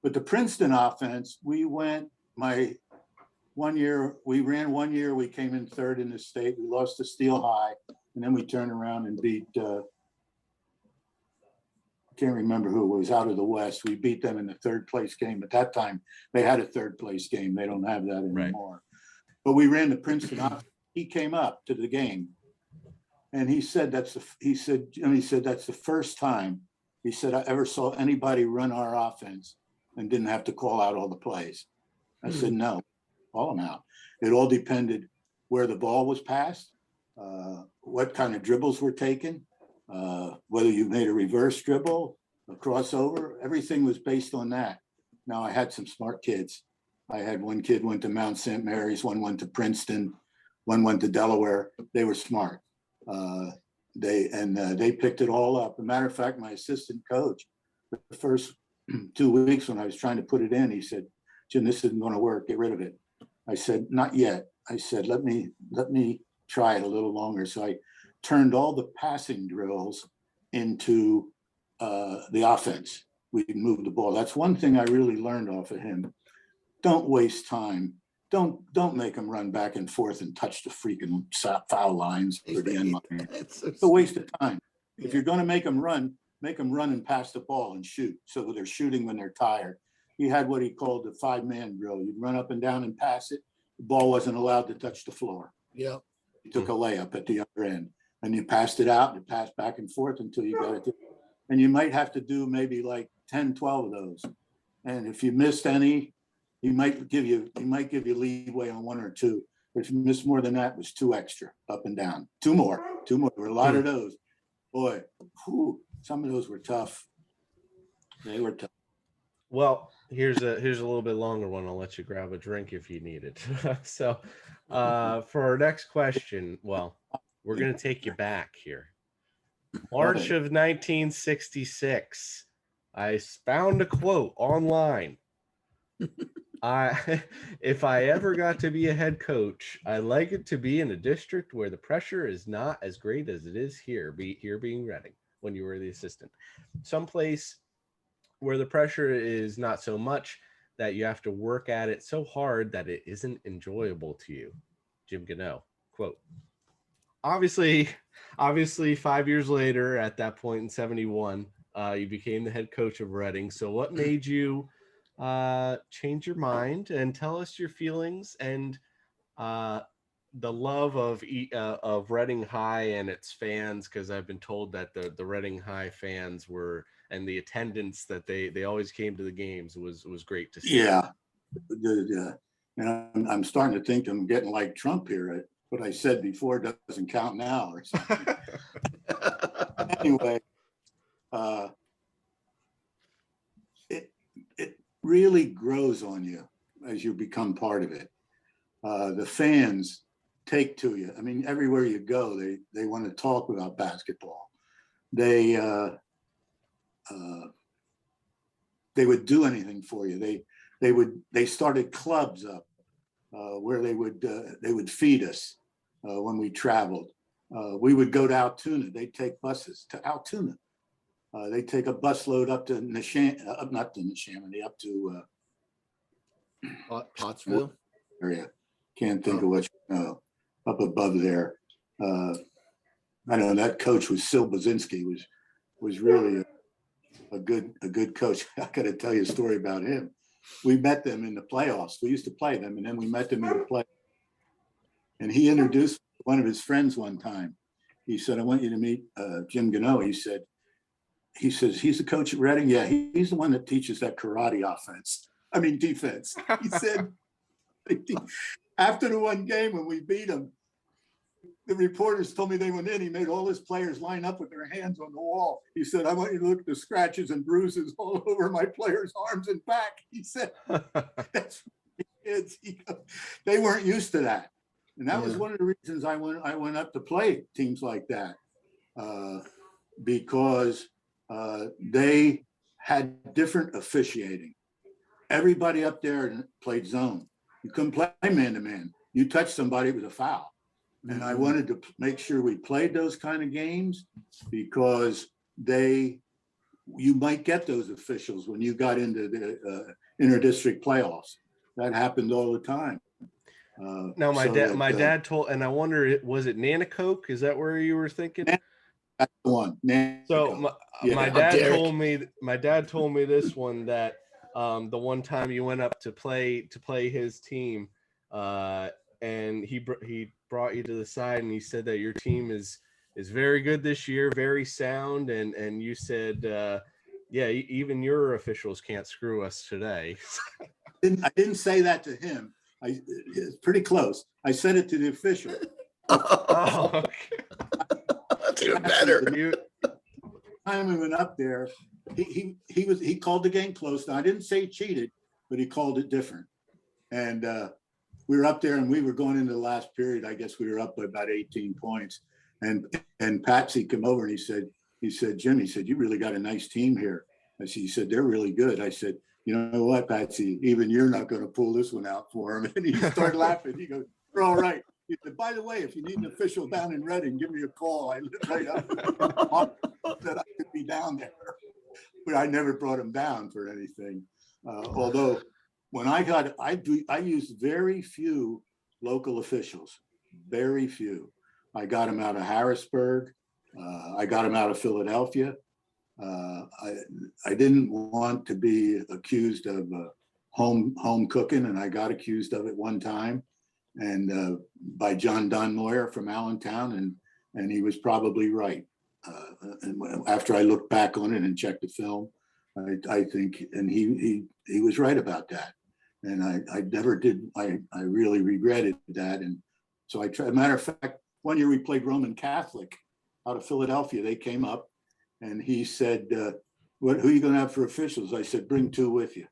But the Princeton offense, we ran 1 year, we came in 3rd in the state. We lost to Steel High, and then we turned around and beat, I can't remember who it was, out of the West. We beat them in the 3rd place game. At that time, they had a 3rd place game. They don't have that anymore. Right. But we ran the Princeton offense. He came up to the game, and he said that's the first time, he said, I ever saw anybody run our offense and didn't have to call out all the plays. I said, no, call them out. It all depended where the ball was passed, what kind of dribbles were taken, whether you made a reverse dribble, a crossover, everything was based on that. Now, I had some smart kids. I had one kid went to Mount St. Mary's, one went to Princeton, one went to Delaware. They were smart. They picked it all up. As a matter of fact, my assistant coach, the first 2 weeks when I was trying to put it in, he said, Jim, this isn't going to work. Get rid of it. I said, not yet. I said, let me try it a little longer. So I turned all the passing drills into the offense. We'd move the ball. That's one thing I really learned off of him. Don't waste time. Don't make them run back and forth and touch the freaking foul lines or the end line. It's a waste of time. If you're going to make them run and pass the ball and shoot. So they're shooting when they're tired. He had what he called the 5-man drill. You'd run up and down and pass it. The ball wasn't allowed to touch the floor. Yeah. You took a layup at the other end and you passed it out and you passed back and forth until you got it. And you might have to do maybe like 10, 12 of those. And if you missed any, he might give you leeway on 1 or 2. But if you missed more than that, it was 2 extra up and down. 2 more. There were a lot of those. Boy, some of those were tough. They were tough. Well, here's a little bit longer one. I'll let you grab a drink if you need it. So for our next question, well, we're going to take you back here. March of 1966. I found a quote online. If I ever got to be a head coach, I'd like it to be in a district where the pressure is not as great as it is here being Reading when you were the assistant. Someplace where the pressure is not so much that you have to work at it so hard that it isn't enjoyable to you. Jim Gano, quote. Obviously 5 years later, at that point in 71, you became the head coach of Reading. So what made you change your mind, and tell us your feelings and the love of Reading High and its fans, because I've been told that the Reading High fans were, and the attendance that they always came to the games was great to see. Yeah. And I'm starting to think I'm getting like Trump here. What I said before doesn't count now or something. Anyway, it really grows on you as you become part of it. The fans take to you. I mean, everywhere you go, they want to talk about basketball. They would do anything for you. They started clubs up where they would feed us when we traveled. We would go to Altoona. They'd take buses to Altoona. They'd take a bus load up to not to Neshaminy, up to Pottsville area. Can't think of what up above there. I know that coach was Sil Bazinski, was really a good coach. I got to tell you a story about him. We met them in the playoffs. We used to play them, and then we met them in the play. And he introduced one of his friends one time. He said, "I want you to meet Jim Gano." He says, "He's the coach at Reading." Yeah, he's the one that teaches that karate defense. He said, after the one game when we beat him, the reporters told me they went in. He made all his players line up with their hands on the wall. He said, "I want you to look at the scratches and bruises all over my players' arms and back." He said, "That's kids." They weren't used to that, and that was one of the reasons I went up to play teams like that, because they had different officiating. Everybody up there played zone. You couldn't play man-to-man. You touched somebody, it was a foul. And I wanted to make sure we played those kind of games because you might get those officials when you got into the inter-district playoffs. That happened all the time. Now, my dad told, and I wonder, was it Nanacoke? Is that where you were thinking? That's the one. So my dad told me this one, that the one time you went up to play his team, and he brought you to the side and he said that your team is very good this year, very sound, and you said, yeah, even your officials can't screw us today. I didn't say that to him. It's pretty close. I said it to the official. Oh, okay. That's even better. The time we went up there, he called the game close. Now, I didn't say he cheated, but he called it different. And we were up there and we were going into the last period. I guess we were up by about 18 points. And Patsy came over and he said, "Jim," he said, "you really got a nice team here." He said, "They're really good." I said, "You know what, Patsy, even you're not going to pull this one out for him." And he started laughing. He goes, "You're all right." He said, "By the way, if you need an official down in Reading, give me a call. I live right up that I could be down there." but I never brought him down for anything. Although when I used very few local officials, very few. I got him out of Harrisburg. I got him out of Philadelphia. I didn't want to be accused of home cooking, and I got accused of it one time, and by John Dunmoyer from Allentown, and he was probably right. And after I looked back on it and checked the film, I think, and he was right about that. And I never did. I really regretted that. And so I tried. Matter of fact, one year we played Roman Catholic out of Philadelphia. They came up, and he said, who are you going to have for officials? I said, bring 2 with you.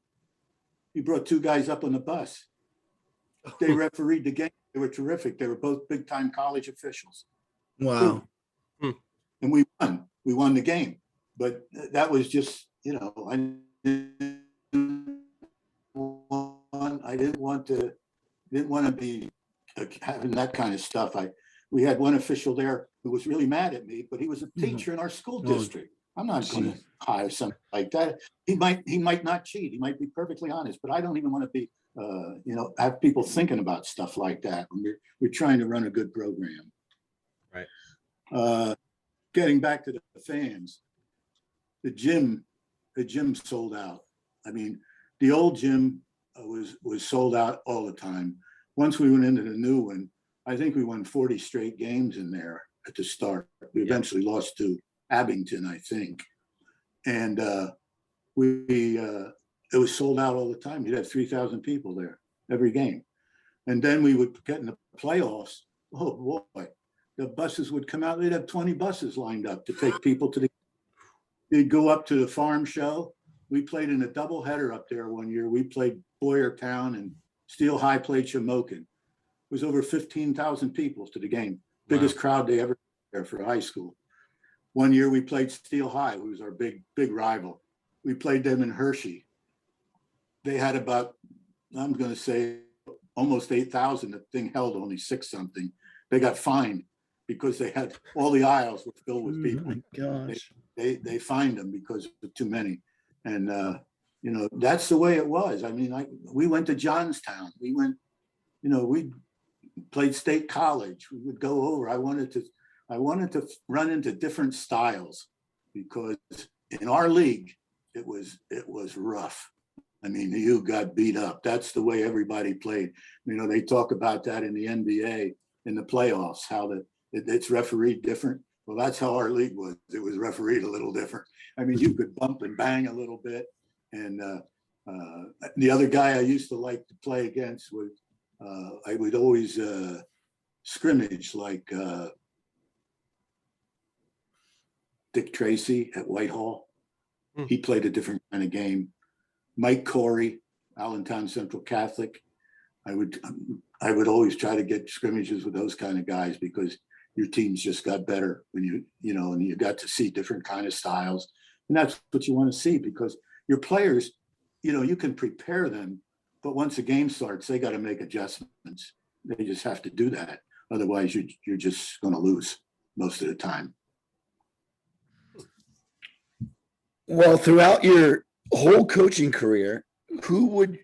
He brought 2 guys up on the bus. They refereed the game. They were terrific. They were both big time college officials. Wow. And we won. We won the game. But that was just, I didn't want to be having that kind of stuff. We had one official there who was really mad at me, but he was a teacher in our school district. I'm not going to hire something like that. He might not cheat. He might be perfectly honest, but I don't even want to be, have people thinking about stuff like that when we're trying to run a good program. Right. Getting back to the fans, the gym sold out. I mean, the old gym was sold out all the time. Once we went into the new one, I think we won 40 straight games in there at the start. We eventually lost to Abington, I think. And it was sold out all the time. You'd have 3,000 people there every game. And then we would get in the playoffs. Oh boy, the buses would come out. They'd have 20 buses lined up to take people to they'd go up to the farm show. We played in a doubleheader up there one year. We played Boyertown and Steel High played Shamokin. It was over 15,000 people to the game. Biggest crowd they ever had there for high school. One year we played Steel High, who was our big rival. We played them in Hershey. They had about, I'm going to say, almost 8,000. The thing held only 6 something. They got fined because they had all the aisles were filled with people. Oh my gosh. They fined them because of too many. And, that's the way it was. I mean, we went to Johnstown. We went, we played State College. We would go over. I wanted to run into different styles because in our league, it was rough. I mean, you got beat up. That's the way everybody played. They talk about that in the NBA, in the playoffs, how it's refereed different. Well, that's how our league was. It was refereed a little different. I mean, you could bump and bang a little bit. And the other guy I used to like to play against was, I would always scrimmage like Dick Tracy at Whitehall. He played a different kind of game. Mike Corey, Allentown Central Catholic. I would always try to get scrimmages with those kind of guys because your teams just got better when and you got to see different kind of styles. And that's what you want to see because your players, you can prepare them, but once the game starts, they got to make adjustments. They just have to do that. Otherwise, you're just going to lose most of the time. Well, throughout your whole coaching career, who would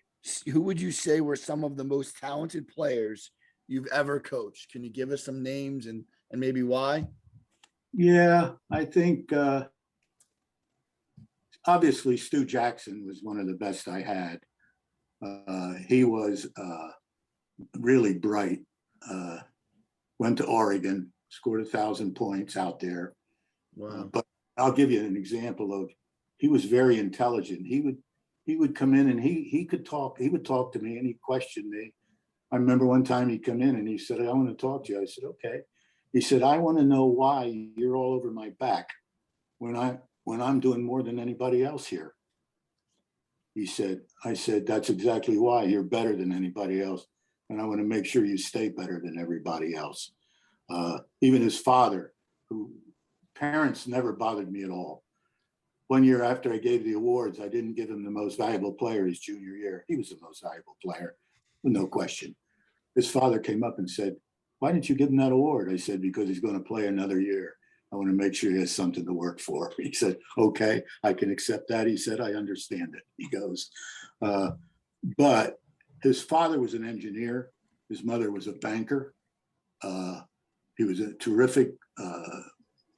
you say were some of the most talented players you've ever coached? Can you give us some names and maybe why? Yeah, I think obviously Stu Jackson was one of the best I had. He was really bright. Went to Oregon, scored 1,000 points out there. Wow. But I'll give you an example of, he was very intelligent. He would come in and he could talk. He would talk to me and he'd question me. I remember one time he'd come in and he said, I want to talk to you. I said, okay. He said, I want to know why you're all over my back when I'm doing more than anybody else here. I said, that's exactly why. You're better than anybody else. And I want to make sure you stay better than everybody else. Even his father, who parents never bothered me at all. One year after I gave the awards, I didn't give him the most valuable player his junior year. He was the most valuable player, no question. His father came up and said, why didn't you give him that award? I said, because he's going to play another year. I want to make sure he has something to work for. He said, okay, I can accept that. He said, I understand it. He goes, but his father was an engineer. His mother was a banker. He was a terrific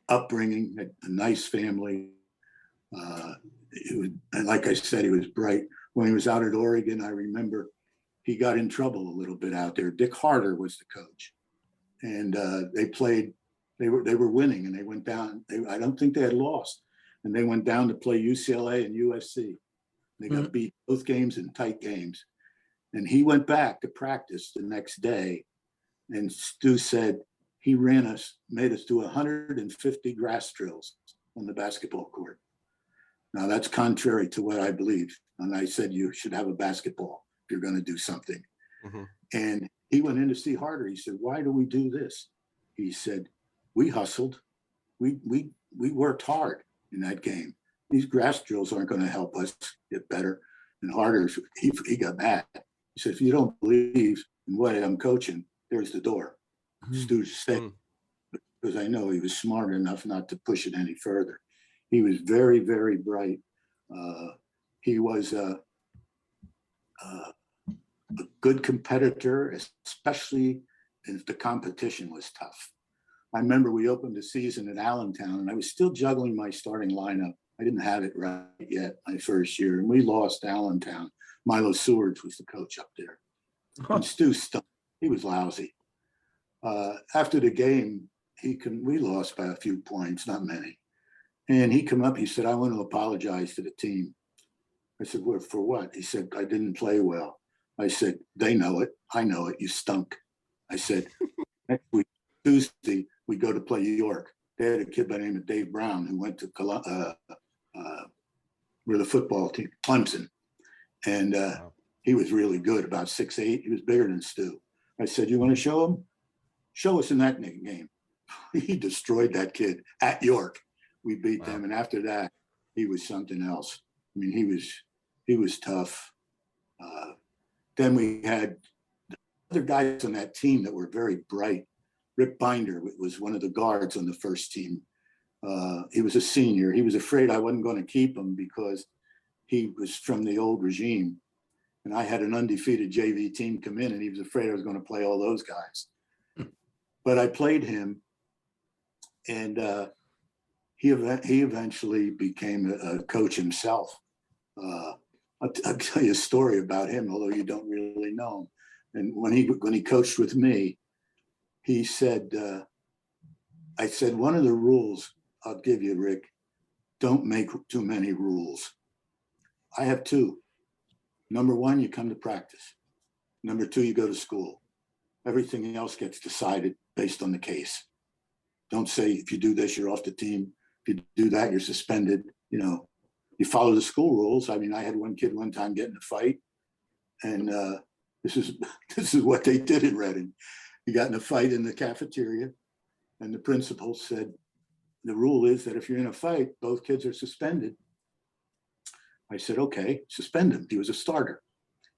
upbringing, a nice family. And like I said, he was bright. When he was out at Oregon, I remember he got in trouble a little bit out there. Dick Harder was the coach, and they played. They were winning, and they went down. I don't think they had lost, and they went down to play UCLA and USC. They got beat both games in tight games, and he went back to practice the next day, and Stu said he made us do 150 grass drills on the basketball court. Now that's contrary to what I believe. And I said, you should have a basketball if you're going to do something. Mm-hmm. And he went in to see Harder. He said, why do we do this? He said, we hustled. We worked hard in that game. These grass drills aren't going to help us get better. And Harder, he got mad. He said, if you don't believe in what I'm coaching, there's the door. Mm-hmm. Stu said, because I know he was smart enough not to push it any further. He was very, very bright. He was a good competitor, especially if the competition was tough. I remember we opened the season at Allentown, and I was still juggling my starting lineup. I didn't have it right yet my first year, and we lost Allentown. Milo Seward was the coach up there. Huh. And Stu stunk. He was lousy. After the game, we lost by a few points, not many. And he come up, he said, I want to apologize to the team. I said, well, for what? He said, I didn't play well. I said, they know it. I know it. You stunk. I said, next week, Tuesday, we go to play New York. They had a kid by the name of Dave Brown who went to where the football team, Clemson. And he was really good, about 6'8". He was bigger than Stu. I said, you want to show him? Show us in that game. He destroyed that kid at York. We beat them, and after that, he was something else. I mean, he was tough. Then we had other guys on that team that were very bright. Rick Binder was one of the guards on the first team. He was a senior. He was afraid I wasn't going to keep him because he was from the old regime, and I had an undefeated JV team come in, and he was afraid I was going to play all those guys. But I played him, and he eventually became a coach himself. I'll tell you a story about him, although you don't really know him. And when he coached with me, he said, I said, one of the rules I'll give you, Rick, don't make too many rules. I have two. Number one, you come to practice. Number two, you go to school. Everything else gets decided based on the case. Don't say, if you do this, you're off the team. If you do that, you're suspended. You know, you follow the school rules. I mean, I had one kid one time get in a fight, and this is what they did in Reading. He got in a fight in the cafeteria, and the principal said, the rule is that if you're in a fight, both kids are suspended. I said, okay, suspend him. He was a starter.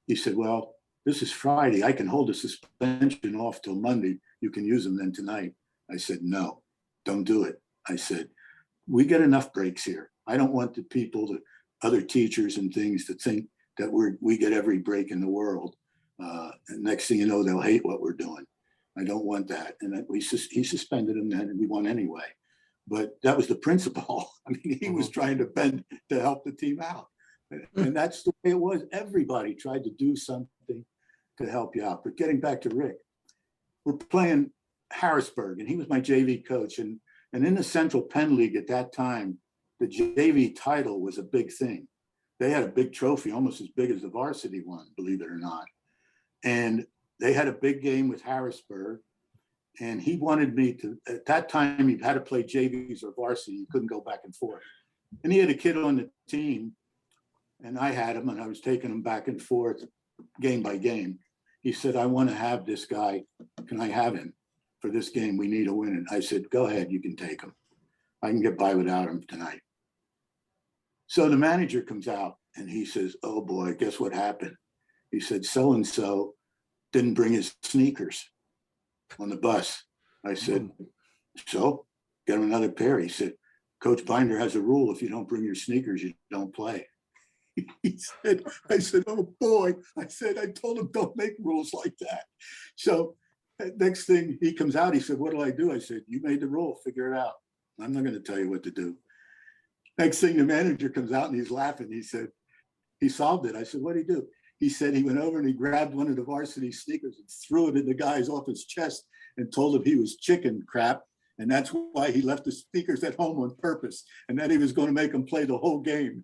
He said, well, this is Friday. I can hold a suspension off till Monday. You can use them then tonight. I said, no, don't do it. I said, we get enough breaks here. I don't want the people, the other teachers and things to think that we get every break in the world. And next thing you know, they'll hate what we're doing. I don't want that. And he suspended him then, and we won anyway. But that was the principle. I mean, he was trying to bend to help the team out. And that's the way it was. Everybody tried to do something to help you out. But getting back to Rick, we're playing Harrisburg, and he was my JV coach. And in the Central Penn League at that time, the JV title was a big thing. They had a big trophy, almost as big as the varsity one, believe it or not. And they had a big game with Harrisburg. And he wanted me to, at that time, he had to play JVs or varsity. You couldn't go back and forth. And he had a kid on the team, and I had him, and I was taking him back and forth game by game. He said, I want to have this guy. Can I have him for this game? We need a win. And I said, go ahead, you can take him. I can get by without him tonight. So the manager comes out, and he says, oh boy, guess what happened? He said, so-and-so didn't bring his sneakers on the bus. I said, so? got him another pair. He said, Coach Binder has a rule. If you don't bring your sneakers, you don't play. I said, oh boy. I said, I told him don't make rules like that. So next thing he comes out, he said, what do I do? I said, you made the rule, figure it out. I'm not going to tell you what to do. Next thing the manager comes out and he's laughing. He said, he solved it. I said, what did he do? He said he went over and he grabbed one of the varsity sneakers and threw it in the guy's off his chest and told him he was chicken crap. And that's why he left the sneakers at home on purpose, and that he was going to make him play the whole game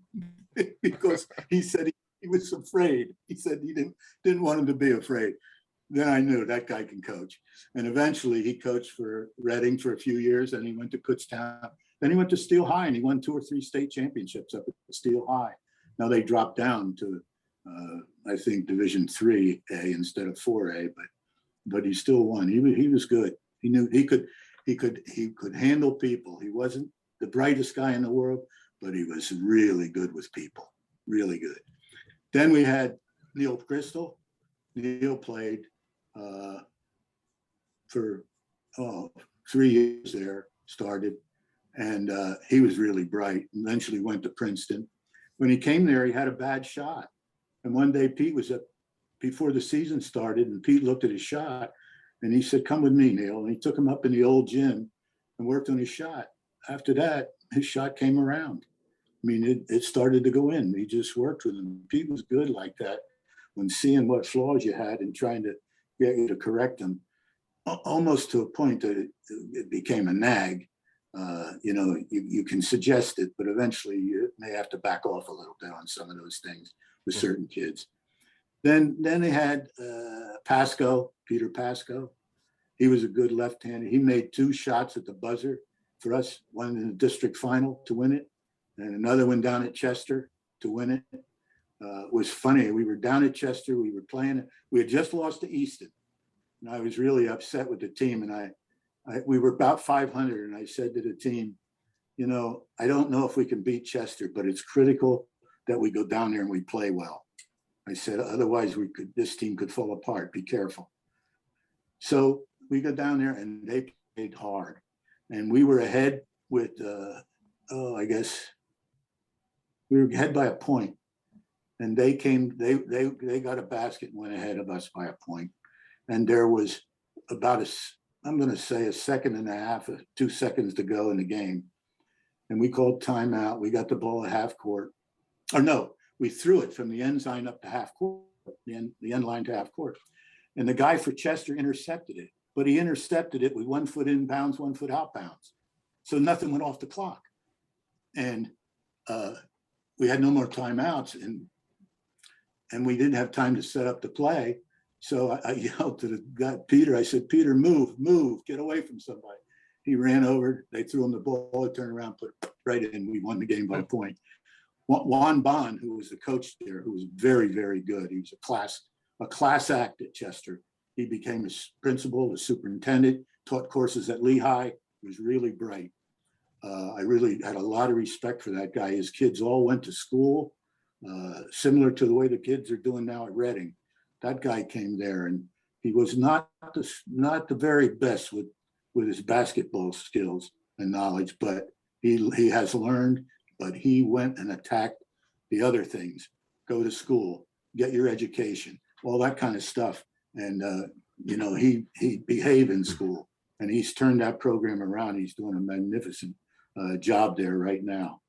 because he said he was afraid. He said he didn't want him to be afraid. Then I knew that guy can coach. And eventually he coached for Reading for a few years, and he went to Kutztown. Then he went to Steel High, and he won 2 or 3 state championships up at Steel High. Now they dropped down to, I think, Division 3A instead of 4A, but he still won. He was good. He knew he could handle people. He wasn't the brightest guy in the world, but he was really good with people, really good. Then we had Neil Crystal. Neil played for 3 years there, started, and he was really bright. Eventually went to Princeton. When he came there, he had a bad shot. And one day Pete was up before the season started, and Pete looked at his shot and he said, come with me, Neil. And he took him up in the old gym and worked on his shot. After that, his shot came around. I mean, it started to go in. He just worked with him. Pete was good like that when seeing what flaws you had and trying to get you to correct them, almost to a point that it became a nag. You can suggest it, but eventually you may have to back off a little bit on some of those things with certain kids. Then they had Peter Pasco. He was a good left-hander. He made 2 shots at the buzzer for us, one in the district final to win it, and another one down at Chester to win it. It was funny. We were down at Chester. We were playing. We had just lost to Easton, and I was really upset with the team. And we were about 500, and I said to the team, I don't know if we can beat Chester, but it's critical that we go down there and we play well. I said, otherwise this team could fall apart. Be careful. So we go down there and they played hard, and we were ahead with, I guess we were ahead by a point, and they got a basket and went ahead of us by a point. And there was about I'm going to say a second and a half, 2 seconds to go in the game. And we called timeout. We got the ball at half court. Or no, we threw it from the end line up to half court, the end line to half court. And the guy for Chester intercepted it, but he intercepted it with 1 foot inbounds, 1 foot outbounds. So nothing went off the clock. And we had no more timeouts, and we didn't have time to set up the play. So I yelled to the guy, Peter, I said, Peter, move, get away from somebody. He ran over, they threw him the ball, he turned around, put it right in. We won the game by a point. Juan Bond, who was the coach there, who was very, very good. He was a class act at Chester. He became a principal, a superintendent, taught courses at Lehigh. He was really bright. I really had a lot of respect for that guy. His kids all went to school, similar to the way the kids are doing now at Reading. That guy came there, and he was not the very best with his basketball skills and knowledge, but he has learned. But he went and attacked the other things. Go to school, get your education, all that kind of stuff. And he behaved in school, and he's turned that program around. He's doing a magnificent job there right now.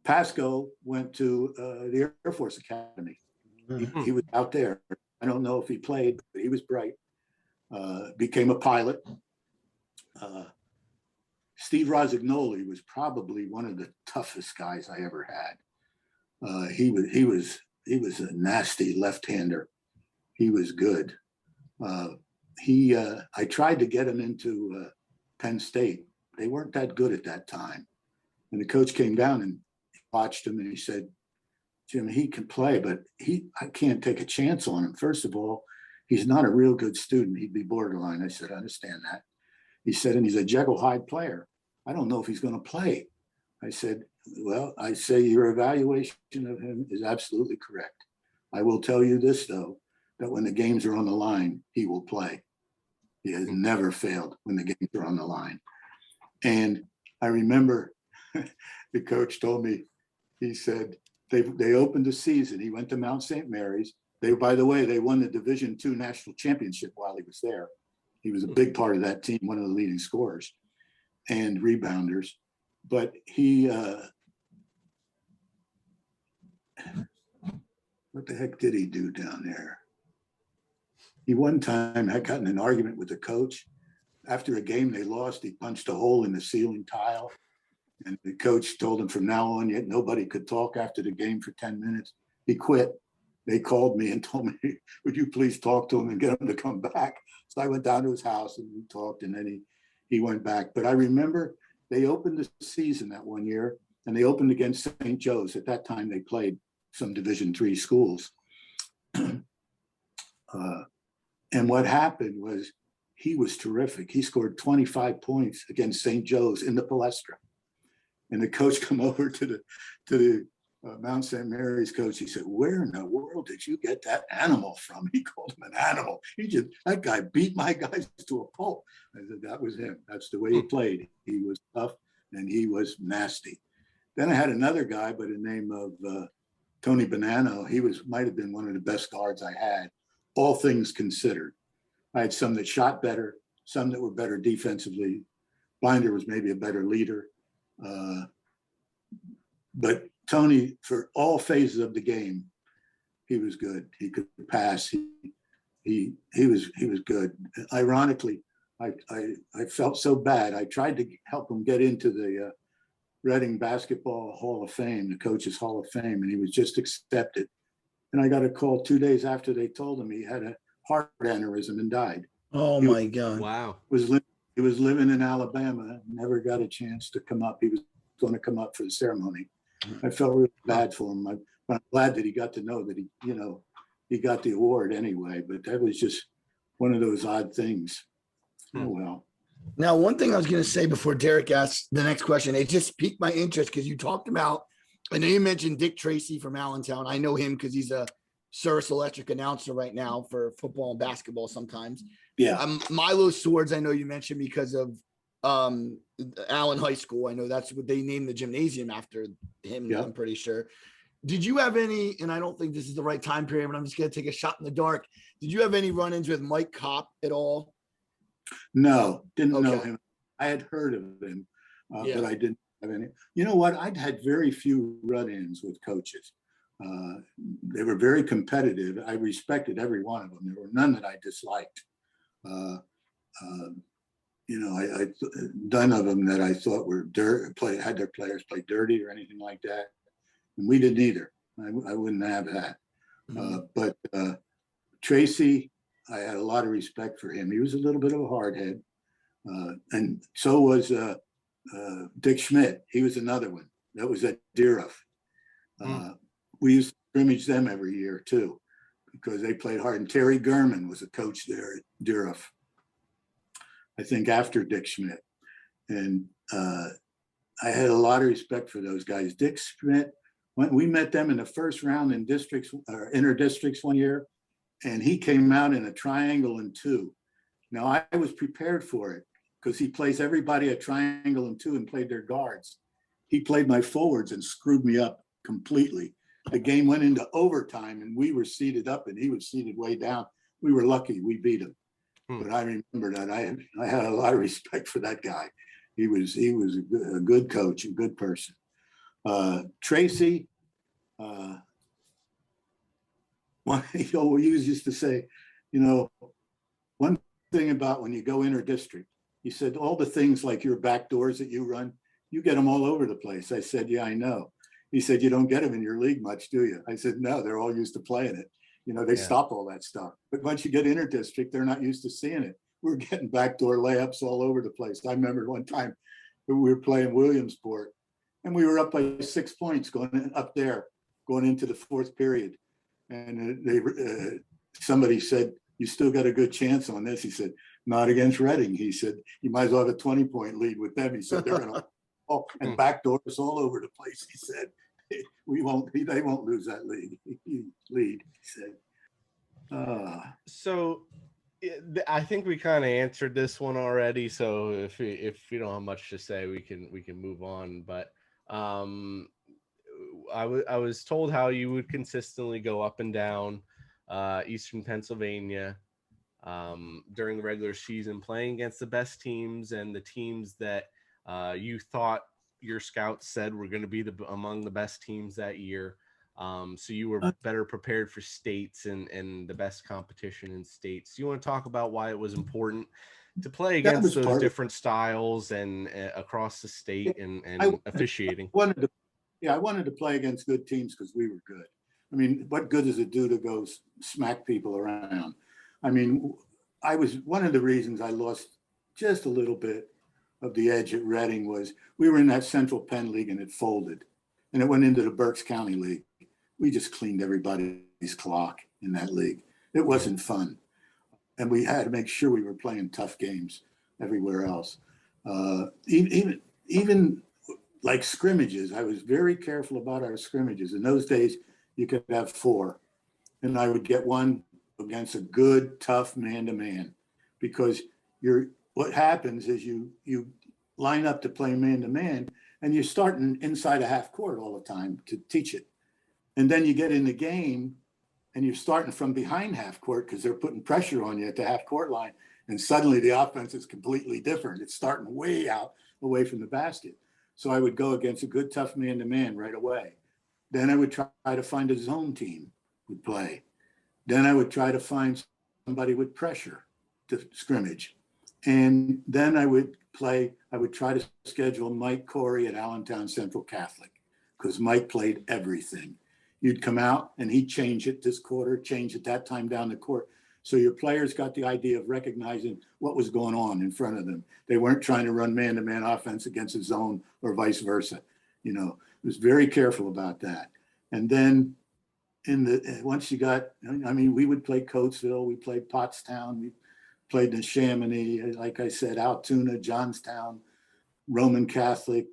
Pasco went to the Air Force Academy. He was out there. I don't know if he played, but he was bright. Became a pilot. Steve Rosignoli was probably one of the toughest guys I ever had. He was a nasty left-hander. He was good. I tried to get him into Penn State. They weren't that good at that time. And the coach came down and watched him, and he said, Jim, he can play, but I can't take a chance on him. First of all, he's not a real good student. He'd be borderline. I said, I understand that. He said, and he's a Jekyll Hyde player. I don't know if he's going to play. I said, well, I say your evaluation of him is absolutely correct. I will tell you this, though, that when the games are on the line, he will play. He has never failed when the games are on the line. And I remember the coach told me, he said, they opened the season. He went to Mount St. Mary's. By the way, they won the Division II national championship while he was there. He was a big part of that team, one of the leading scorers and rebounders. But he, what the heck did he do down there? He one time had gotten an argument with the coach. After a game they lost, he punched a hole in the ceiling tile. And the coach told him from now on, yet nobody could talk after the game for 10 minutes. He quit. They called me and told me, would you please talk to him and get him to come back? So I went down to his house and we talked, and then he went back. But I remember they opened the season that one year, and they opened against St. Joe's. At that time, they played some Division III schools. And what happened was he was terrific. He scored 25 points against St. Joe's in the Palestra. And the coach come over to the Mount St. Mary's coach. He said, "Where in the world did you get that animal from?" He called him an animal. That guy beat my guys to a pulp. I said, that was him. That's the way he played. He was tough and he was nasty. Then I had another guy by the name of Tony Bonanno. He might have been one of the best guards I had, all things considered. I had some that shot better, some that were better defensively. Binder was maybe a better leader. But Tony, for all phases of the game, he was good. He could pass. He was good. Ironically, I felt so bad. I tried to help him get into the Reading Basketball Hall of Fame, the Coaches Hall of Fame, and he was just accepted. And I got a call 2 days after they told him he had a heart aneurysm and died. Oh my God! Wow. He was living in Alabama, never got a chance to come up. He was going to come up for the ceremony. I felt really bad for him. I'm glad that he got to know that he got the award anyway, but that was just one of those odd things. Oh, well. Now, one thing I was going to say before Derek asks the next question, it just piqued my interest because you talked about, I know you mentioned Dick Tracy from Allentown. I know him because he's a Service Electric announcer right now for football and basketball sometimes. Yeah. Milo Swords, I know you mentioned because of Allen High School. I know that's what they named the gymnasium after him. Yeah. I'm pretty sure. Did you have any, and I don't think this is the right time period, but I'm just going to take a shot in the dark. Did you have any run-ins with Mike Kopp at all? No, didn't know him. I had heard of him, but I didn't have any. You know what? I'd had very few run-ins with coaches. They were very competitive. I respected every one of them. There were none that I disliked. None of them that I thought were had their players play dirty or anything like that. And we didn't either. I wouldn't have that. Mm-hmm. But Tracy, I had a lot of respect for him. He was a little bit of a hardhead. And so was Dick Schmidt. He was another one. That was at Deerhoff. We used to scrimmage them every year too, because they played hard. And Terry Gurman was a coach there at Deerhoff, I think after Dick Schmidt. And I had a lot of respect for those guys. Dick Schmidt, we met them in the first round in districts or inter-districts one year, and he came out in a triangle and two. Now I was prepared for it because he plays everybody a triangle and two and played their guards. He played my forwards and screwed me up completely. The game went into overtime and we were seated up and he was seated way down. We were lucky we beat him. But I remember that I had a lot of respect for that guy. He was a good coach, a good person. Tracy, we used to say, one thing about when you go inter-district, he said, all the things like your back doors that you run, you get them all over the place. I said, yeah, I know. He said, you don't get them in your league much, do you? I said, no, they're all used to playing it. They stop all that stuff. But once you get inter-district, they're not used to seeing it. We're getting backdoor layups all over the place. I remember one time we were playing Williamsport, and we were up by 6 points going into the fourth period. And somebody said, you still got a good chance on this. He said, not against Reading. He said, you might as well have a 20-point lead with them. He said, they're going to and backdoors all over the place. He said, they won't lose that lead, he said. So I think we kind of answered this one already. So if we don't have much to say, we can move on. But um, I was told how you would consistently go up and down Eastern Pennsylvania during the regular season, playing against the best teams and the teams that you thought your scouts said were going to be among the best teams that year. So you were better prepared for states and the best competition in states. Do you want to talk about why it was important to play That against was those part of different styles and across the it. state I and officiating? wanted to, yeah, I wanted to play against good teams because we were good. I mean, what good does it do to go smack people around? I mean, I was one of the reasons I lost just a little bit of the edge at Reading was we were in that Central Penn League and it folded, and it went into the Berks County League. We just cleaned everybody's clock in that league. It wasn't fun, and we had to make sure we were playing tough games everywhere else. Even like scrimmages, I was very careful about our scrimmages. In those days, you could have four, and I would get one against a good, tough man-to-man, because what happens is you line up to play man-to-man, and you're starting inside a half court all the time to teach it. And then you get in the game, and you're starting from behind half court because they're putting pressure on you at the half court line. And suddenly the offense is completely different. It's starting way out away from the basket. So I would go against a good, tough man-to-man right away. Then I would try to find a zone team would play. Then I would try to find somebody with pressure to scrimmage. And then I would try to schedule Mike Corey at Allentown Central Catholic, because Mike played everything. You'd come out and he'd change it this quarter, change it that time down the court. So your players got the idea of recognizing what was going on in front of them. They weren't trying to run man-to-man offense against a zone or vice versa. You know, was very careful about that. And then once you got, I mean, we would play Coatesville, we played Pottstown, we played in Chamonix, like I said, Altoona, Johnstown, Roman Catholic,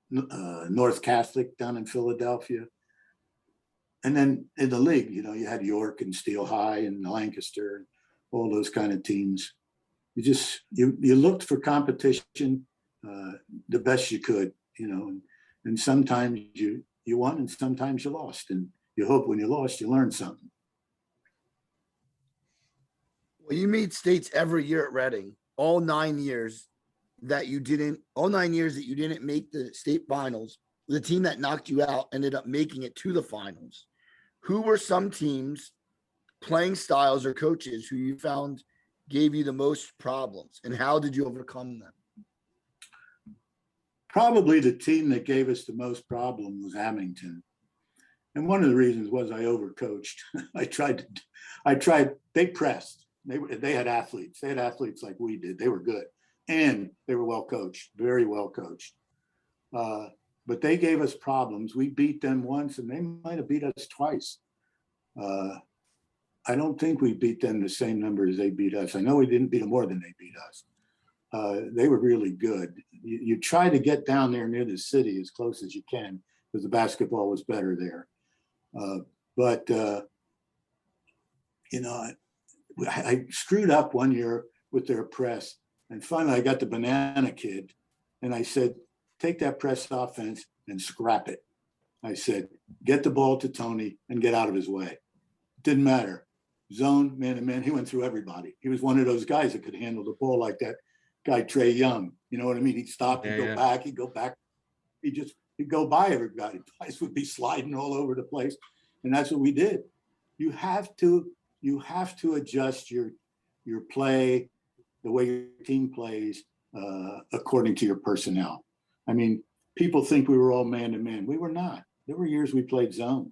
North Catholic down in Philadelphia. And then in the league, you know, you had York and Steel High and Lancaster, and all those kind of teams. You looked for competition the best you could, you know, and sometimes you won and sometimes you lost. And you hope when you lost, you learned something. Well, you made states every year at Reading, all 9 years that you didn't make the state finals. The team that knocked you out ended up making it to the finals. Who were some teams, playing styles, or coaches who you found gave you the most problems, and how did you overcome them? Probably the team that gave us the most problem was Hamilton. And one of the reasons was I overcoached. They pressed. They had athletes. They had athletes like we did. They were good. And they were well coached, very well coached. But they gave us problems. We beat them once, and they might have beat us twice. I don't think we beat them the same number as they beat us. I know we didn't beat them more than they beat us. They were really good. You try to get down there near the city as close as you can, because the basketball was better there. But you know, I screwed up one year with their press, and finally I got the banana kid, and I said, take that press offense and scrap it. I said, get the ball to Tony and get out of his way. Didn't matter. Zone, man-to-man, he went through everybody. He was one of those guys that could handle the ball like that guy, Trey Young. You know what I mean? He'd stop, he'd go back, he'd go back. He'd go by everybody. Guys would be sliding all over the place. And that's what we did. You have to adjust your play, the way your team plays, according to your personnel. I mean, people think we were all man-to-man. We were not. There were years we played zone.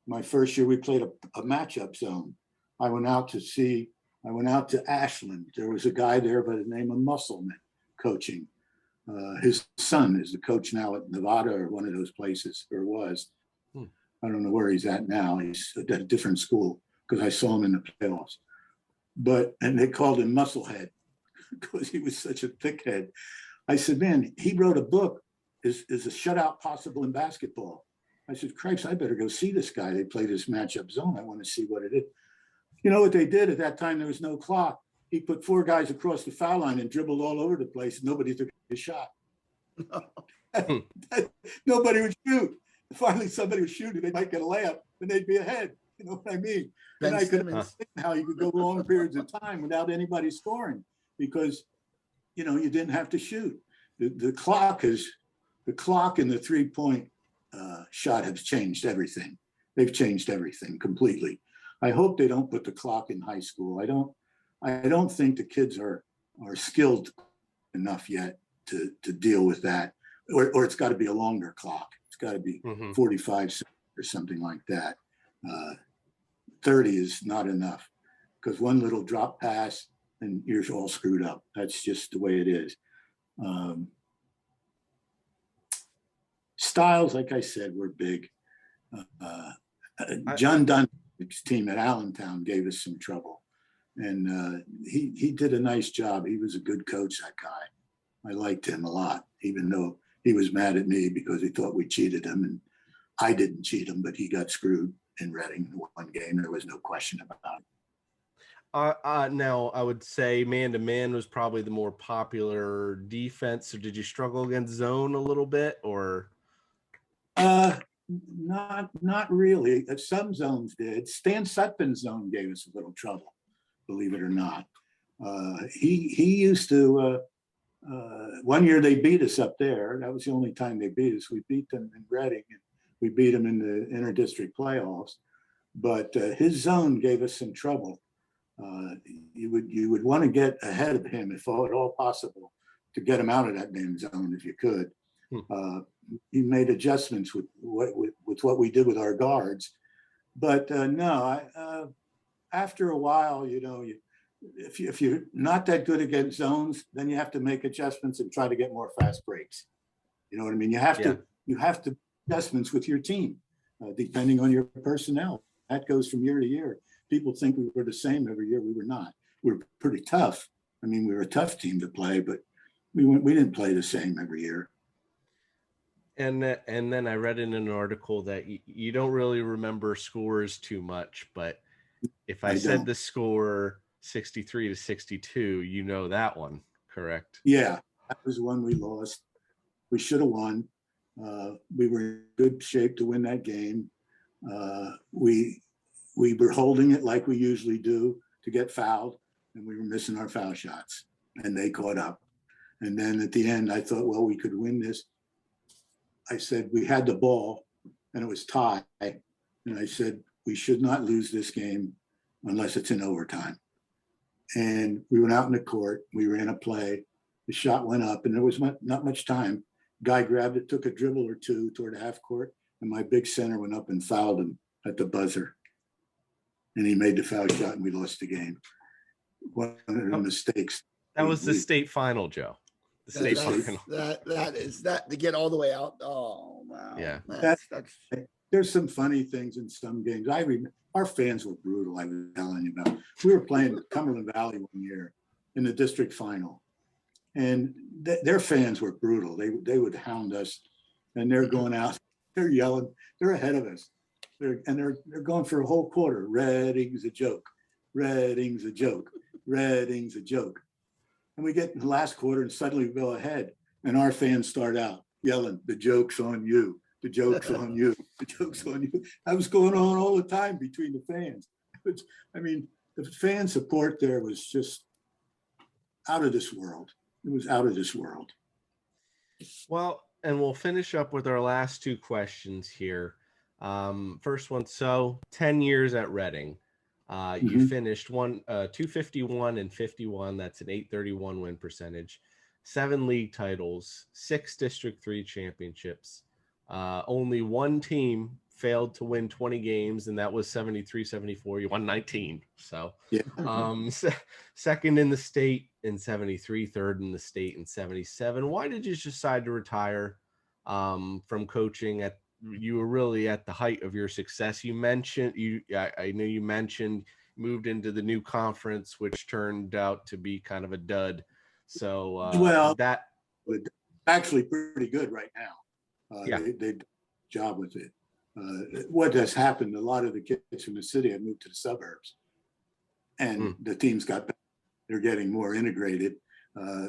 My first year, we played a matchup zone. I went out to Ashland. There was a guy there by the name of Musselman coaching. His son is the coach now at Nevada or one of those places, or was. I don't know where he's at now. He's at a different school, because I saw him in the playoffs. And they called him Musclehead because he was such a thick head. I said, man, he wrote a book, Is a Shutout Possible in Basketball? I said, Cripes, I better go see this guy. They play this matchup zone. I want to see what it is. You know what they did at that time? There was no clock. he put 4 guys across the foul line and dribbled all over the place. Nobody took a shot. Nobody would shoot. Finally, somebody would shoot, and they might get a layup, and they'd be ahead. You know what I mean? And I could understand how you could go long periods of time without anybody scoring because, you know, you didn't have to shoot. The clock and the 3-point shot has changed everything. They've changed everything completely. I hope they don't put the clock in high school. I don't think the kids are skilled enough yet to deal with that, or it's got to be a longer clock. It's got to be 45 seconds or something like that. 30 is not enough because one little drop pass and you're all screwed up. That's just the way it is. Styles, like I said, were big. John Dunlap's team at Allentown gave us some trouble. And he did a nice job. He was a good coach, that guy. I liked him a lot, even though he was mad at me because he thought we cheated him. And I didn't cheat him, but he got screwed in Reading in one game. There was no question about it. Now, I would say man-to-man was probably the more popular defense. So did you struggle against zone a little bit, or? Not really. Some zones did. Stan Sutphin's zone gave us a little trouble, believe it or not. He used to, one year they beat us up there. That was the only time they beat us. We beat them in Reading. We beat them in the inter-district playoffs. But his zone gave us some trouble. You would want to get ahead of him if at all possible to get him out of that damn zone if you could. He made adjustments with what we did with our guards, but no. After a while, you know, if you're not that good against zones, then you have to make adjustments and try to get more fast breaks. You know what I mean? You have to adjustments with your team, depending on your personnel. That goes from year to year. People think we were the same every year. We were not. We were pretty tough. I mean, we were a tough team to play, but we didn't play the same every year. And then I read in an article that you don't really remember scores too much, but if I said the score 63-62, you know that one, correct? Yeah, that was the one we lost. We should have won. We were in good shape to win that game. We were holding it like we usually do to get fouled, and we were missing our foul shots, and they caught up. And then at the end, I thought, well, we could win this. I said, we had the ball and it was tie. And I said, we should not lose this game unless it's in overtime. And we went out in the court. We ran a play. The shot went up and there was not much time. Guy grabbed it, took a dribble or two toward half court. And my big center went up and fouled him at the buzzer. And he made the foul shot and we lost the game. One of the mistakes. That was the state final, Joe. The state final. That is to get all the way out. Oh wow. Yeah. There's some funny things in some games. I remember our fans were brutal. I was telling you about. We were playing Cumberland Valley one year in the district final, and their fans were brutal. They would hound us, and they're going out. They're yelling. They're ahead of us. They're going for a whole quarter. Reading's a joke. Reading's a joke. Reading's a joke. And we get in the last quarter and suddenly we go ahead and our fans start out yelling, the joke's on you, the joke's on you, the joke's on you. That was going on all the time between the fans. I mean, the fan support there was just out of this world. It was out of this world. Well, and we'll finish up with our last two questions here. First one, so 10 years at Reading. You finished 251 and 51. That's an 831 win percentage. 7 league titles, 6 District 3 championships. Only one team failed to win 20 games, and that was 73-74. You won 19. So, second in the state in 73, third in the state in 77. Why did you decide to retire from coaching? You were really at the height of your success. You mentioned I know you mentioned moved into the new conference, which turned out to be kind of a dud. So that actually pretty good right now. They did a job with it. What has happened? A lot of the kids from the city have moved to the suburbs, and the teams got better. they're getting more integrated.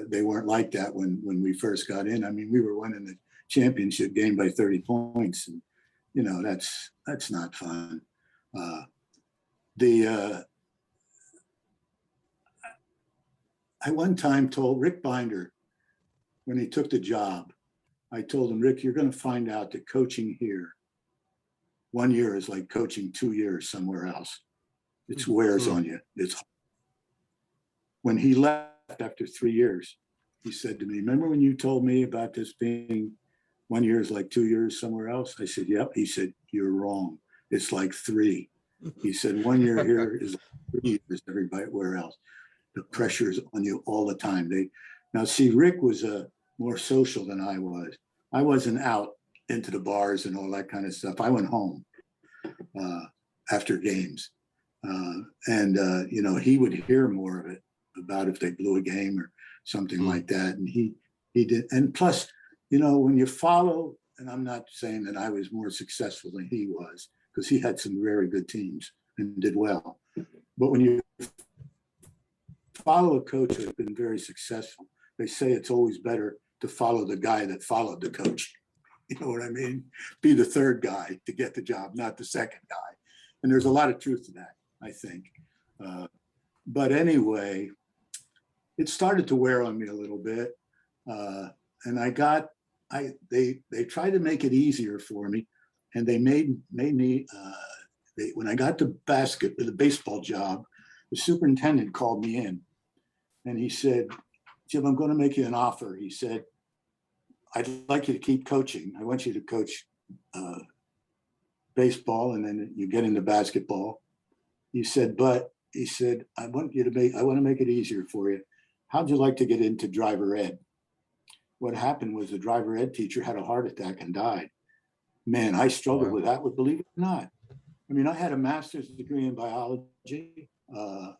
They weren't like that when we first got in. I mean, we were winning the championship game by 30 points, and you know that's not fun. I one time told Rick Binder when he took the job, I told him, Rick, you're going to find out that coaching here 1 year is like coaching 2 years somewhere else. It wears on you. It's when he left after 3 years, he said to me, remember when you told me about this being 1 year is like 2 years somewhere else? I said, yep. He said, you're wrong. It's like 3. He said, 1 year here is like 3 years everywhere else. The pressure is on you all the time. Now see, Rick was more social than I was. I wasn't out into the bars and all that kind of stuff. I went home after games. You know, he would hear more of it about if they blew a game or something like that. And he did. And plus, you know, when you follow, and I'm not saying that I was more successful than he was, because he had some very good teams and did well. But when you follow a coach who's been very successful, they say it's always better to follow the guy that followed the coach. You know what I mean? Be the third guy to get the job, not the second guy. And there's a lot of truth to that, I think. But anyway, it started to wear on me a little bit. And they tried to make it easier for me. And they made me, when I got the baseball job, the superintendent called me in and he said, Jim, I'm going to make you an offer. He said, I'd like you to keep coaching. I want you to coach baseball, and then you get into basketball. He said, I want to make it easier for you. How'd you like to get into driver ed? What happened was the driver ed teacher had a heart attack and died. Man, I struggled with that, believe it or not. I mean, I had a master's degree in biology. I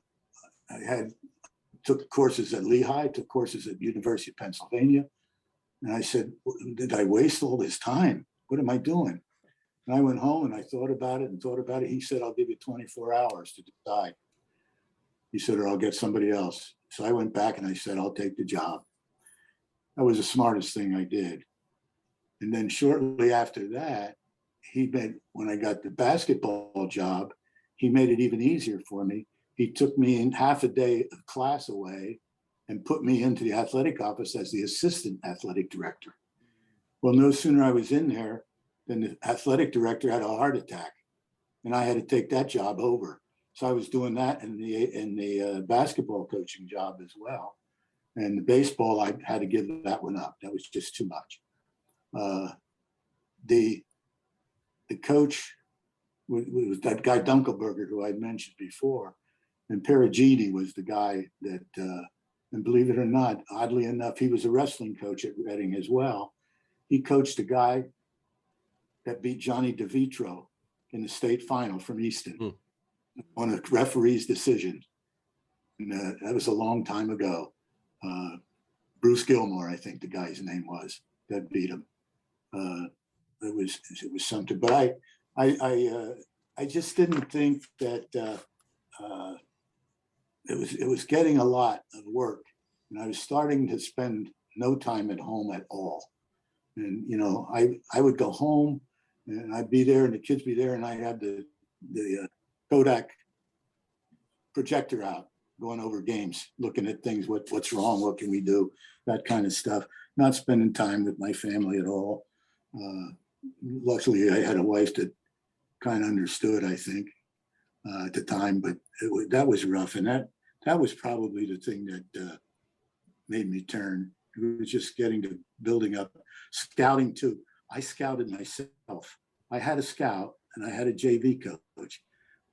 took courses at Lehigh, took courses at University of Pennsylvania. And I said, did I waste all this time? What am I doing? And I went home and I thought about it. He said, I'll give you 24 hours to decide. He said, or I'll get somebody else. So I went back and I said, I'll take the job. That was the smartest thing I did. And then shortly after that, when I got the basketball job, he made it even easier for me. He took me in half a day of class away and put me into the athletic office as the assistant athletic director. Well, no sooner I was in there than the athletic director had a heart attack, and I had to take that job over. So I was doing that in the basketball coaching job as well. And the baseball, I had to give that one up. That was just too much. The coach was that guy Dunkelberger, who I mentioned before, and Perugini was the guy that. And believe it or not, oddly enough, he was a wrestling coach at Reading as well. He coached a guy that beat Johnny DeVitro in the state final from Easton on a referee's decision. And that was a long time ago. Bruce Gilmore, I think the guy's name was, that beat him. It was something, but I just didn't think that it was getting a lot of work, and I was starting to spend no time at home at all. And you know, I would go home and I'd be there and the kids be there, and I had the Kodak projector out, going over games, looking at things, what's wrong, what can we do, that kind of stuff. Not spending time with my family at all. Luckily, I had a wife that kind of understood, I think, at the time, but that was rough, and that was probably the thing that made me turn. It was just getting to building up, scouting too. I scouted myself. I had a scout and I had a JV coach,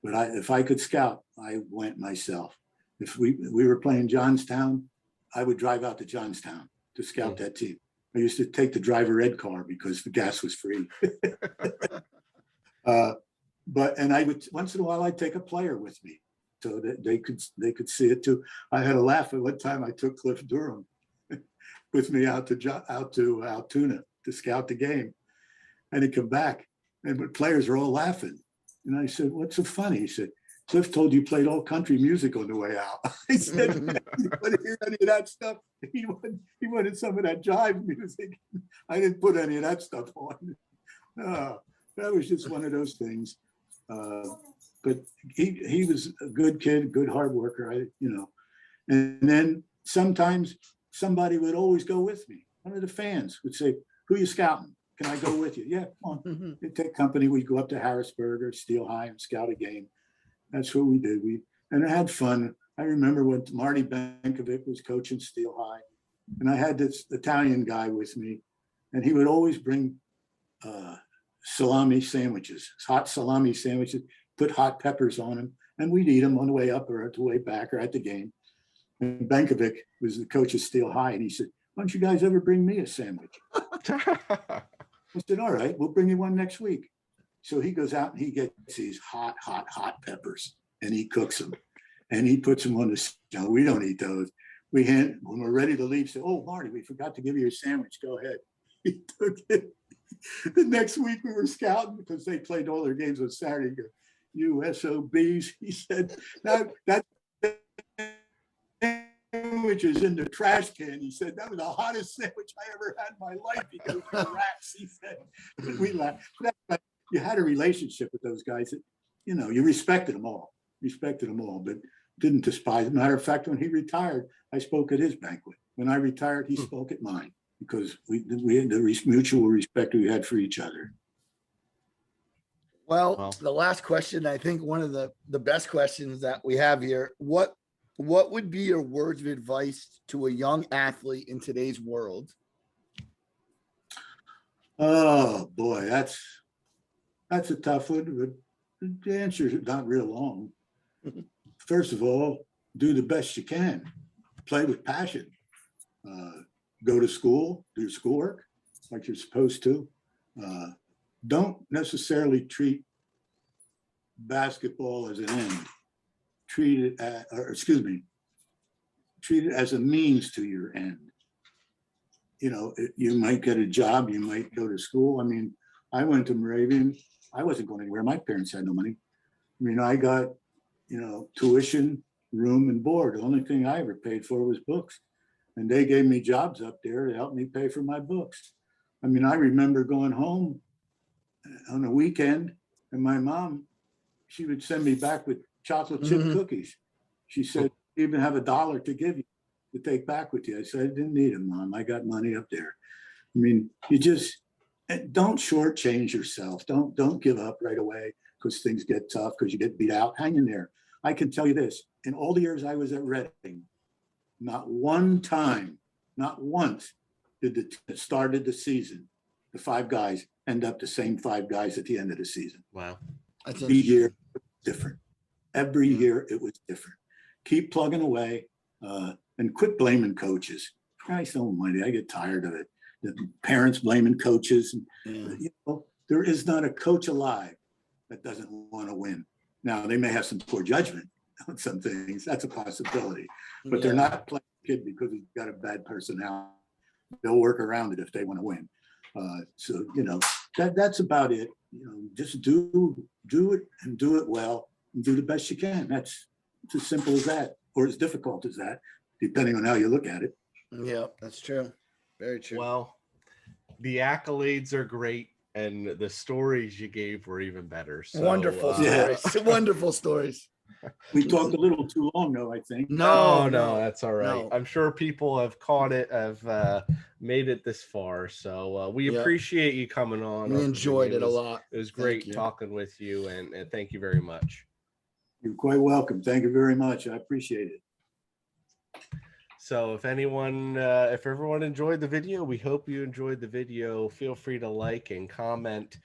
but if I could scout, I went myself. If we were playing Johnstown, I would drive out to Johnstown to scout that team. I used to take the driver ed car because the gas was free. And I would, once in a while, I'd take a player with me so that they could see it too. I had a laugh at one time. I took Cliff Durham with me out to Altoona to scout the game, and he'd come back, and the players are all laughing. And I said, "What's so funny?" He said, Cliff told you played all country music on the way out. I said, you want to hear any of that stuff? He wanted some of that jive music. I didn't put any of that stuff on. That was just one of those things. But he was a good kid, good hard worker. And then sometimes somebody would always go with me. One of the fans would say, "Who you scouting? Can I go with you?" "Yeah, come on." They'd take company. We'd go up to Harrisburg or Steel High and scout a game. That's what we did. And I had fun. I remember when Marty Bankovic was coaching Steel High, and I had this Italian guy with me, and he would always bring salami sandwiches, hot salami sandwiches, put hot peppers on them, and we'd eat them on the way up or at the way back or at the game. And Bankovic was the coach of Steel High, and he said, "Why don't you guys ever bring me a sandwich?" I said, "All right, we'll bring you one next week." So he goes out and he gets these hot peppers, and he cooks them, and he puts them on the. No, we don't eat those. When we're ready to leave, say, "Oh, Marty, we forgot to give you your sandwich. Go ahead." He took it. The next week we were scouting because they played all their games on Saturday. "You SOBs," he said, that sandwich is in the trash can. He said, "That was the hottest sandwich I ever had in my life because of the rats." He said, we laughed. You had a relationship with those guys that, you respected them all, but didn't despise them. Matter of fact, when he retired, I spoke at his banquet. When I retired, he spoke at mine because we had the mutual respect we had for each other. Well, the last question, I think one of the best questions that we have here, what would be your words of advice to a young athlete in today's world? Oh boy, that's a tough one, but the answer is not real long. First of all, do the best you can. Play with passion. Go to school, do your schoolwork like you're supposed to. Don't necessarily treat basketball as an end. Treat it as a means to your end. You might get a job, you might go to school. I mean, I went to Moravian. I wasn't going anywhere. My parents had no money. I mean, I got, tuition, room, and board. The only thing I ever paid for was books. And they gave me jobs up there to help me pay for my books. I mean, I remember going home on a weekend, and my mom, she would send me back with chocolate chip cookies. She said, "You even have $1 to give you to take back with you." I said, "I didn't need them, Mom. I got money up there." I mean, you just don't shortchange yourself. Don't give up right away because things get tough, because you get beat out. Hang in there. I can tell you this, in all the years I was at Reading, not one time, not once did it started the season, the 5 guys end up the same 5 guys at the end of the season. Wow. Every year different. Every year it was different. Keep plugging away and quit blaming coaches. Christ almighty, I get tired of it. The parents blaming coaches. There is not a coach alive that doesn't want to win. Now, they may have some poor judgment on some things. That's a possibility. But they're not playing a kid because he's got a bad personality. They'll work around it if they want to win. So, that's about it. Just do it and do it well and do the best you can. It's as simple as that, or as difficult as that, depending on how you look at it. Yeah, that's true. Very true. Well, the accolades are great, and the stories you gave were even better. So, wonderful stories. Wonderful stories. We talked a little too long, though, I think. No, that's all right. No. I'm sure people have caught it, have made it this far. So we appreciate you coming on. We enjoyed it a lot. It was great talking with you, and thank you very much. You're quite welcome. Thank you very much. I appreciate it. So if everyone enjoyed the video, we hope you enjoyed the video. Feel free to like and comment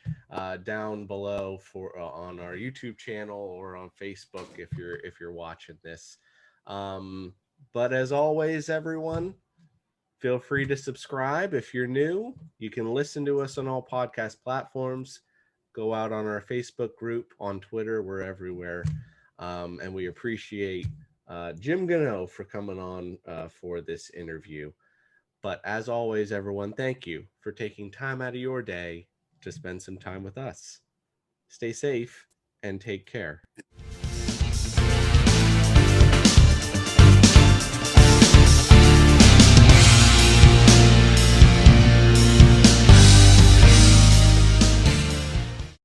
down below on our YouTube channel or on Facebook if you're watching this. But as always, everyone, feel free to subscribe. If you're new, you can listen to us on all podcast platforms. Go out on our Facebook group, on Twitter, we're everywhere. And we appreciate Jim Gano for coming on for this interview. But as always, everyone, thank you for taking time out of your day to spend some time with us. Stay safe and take care.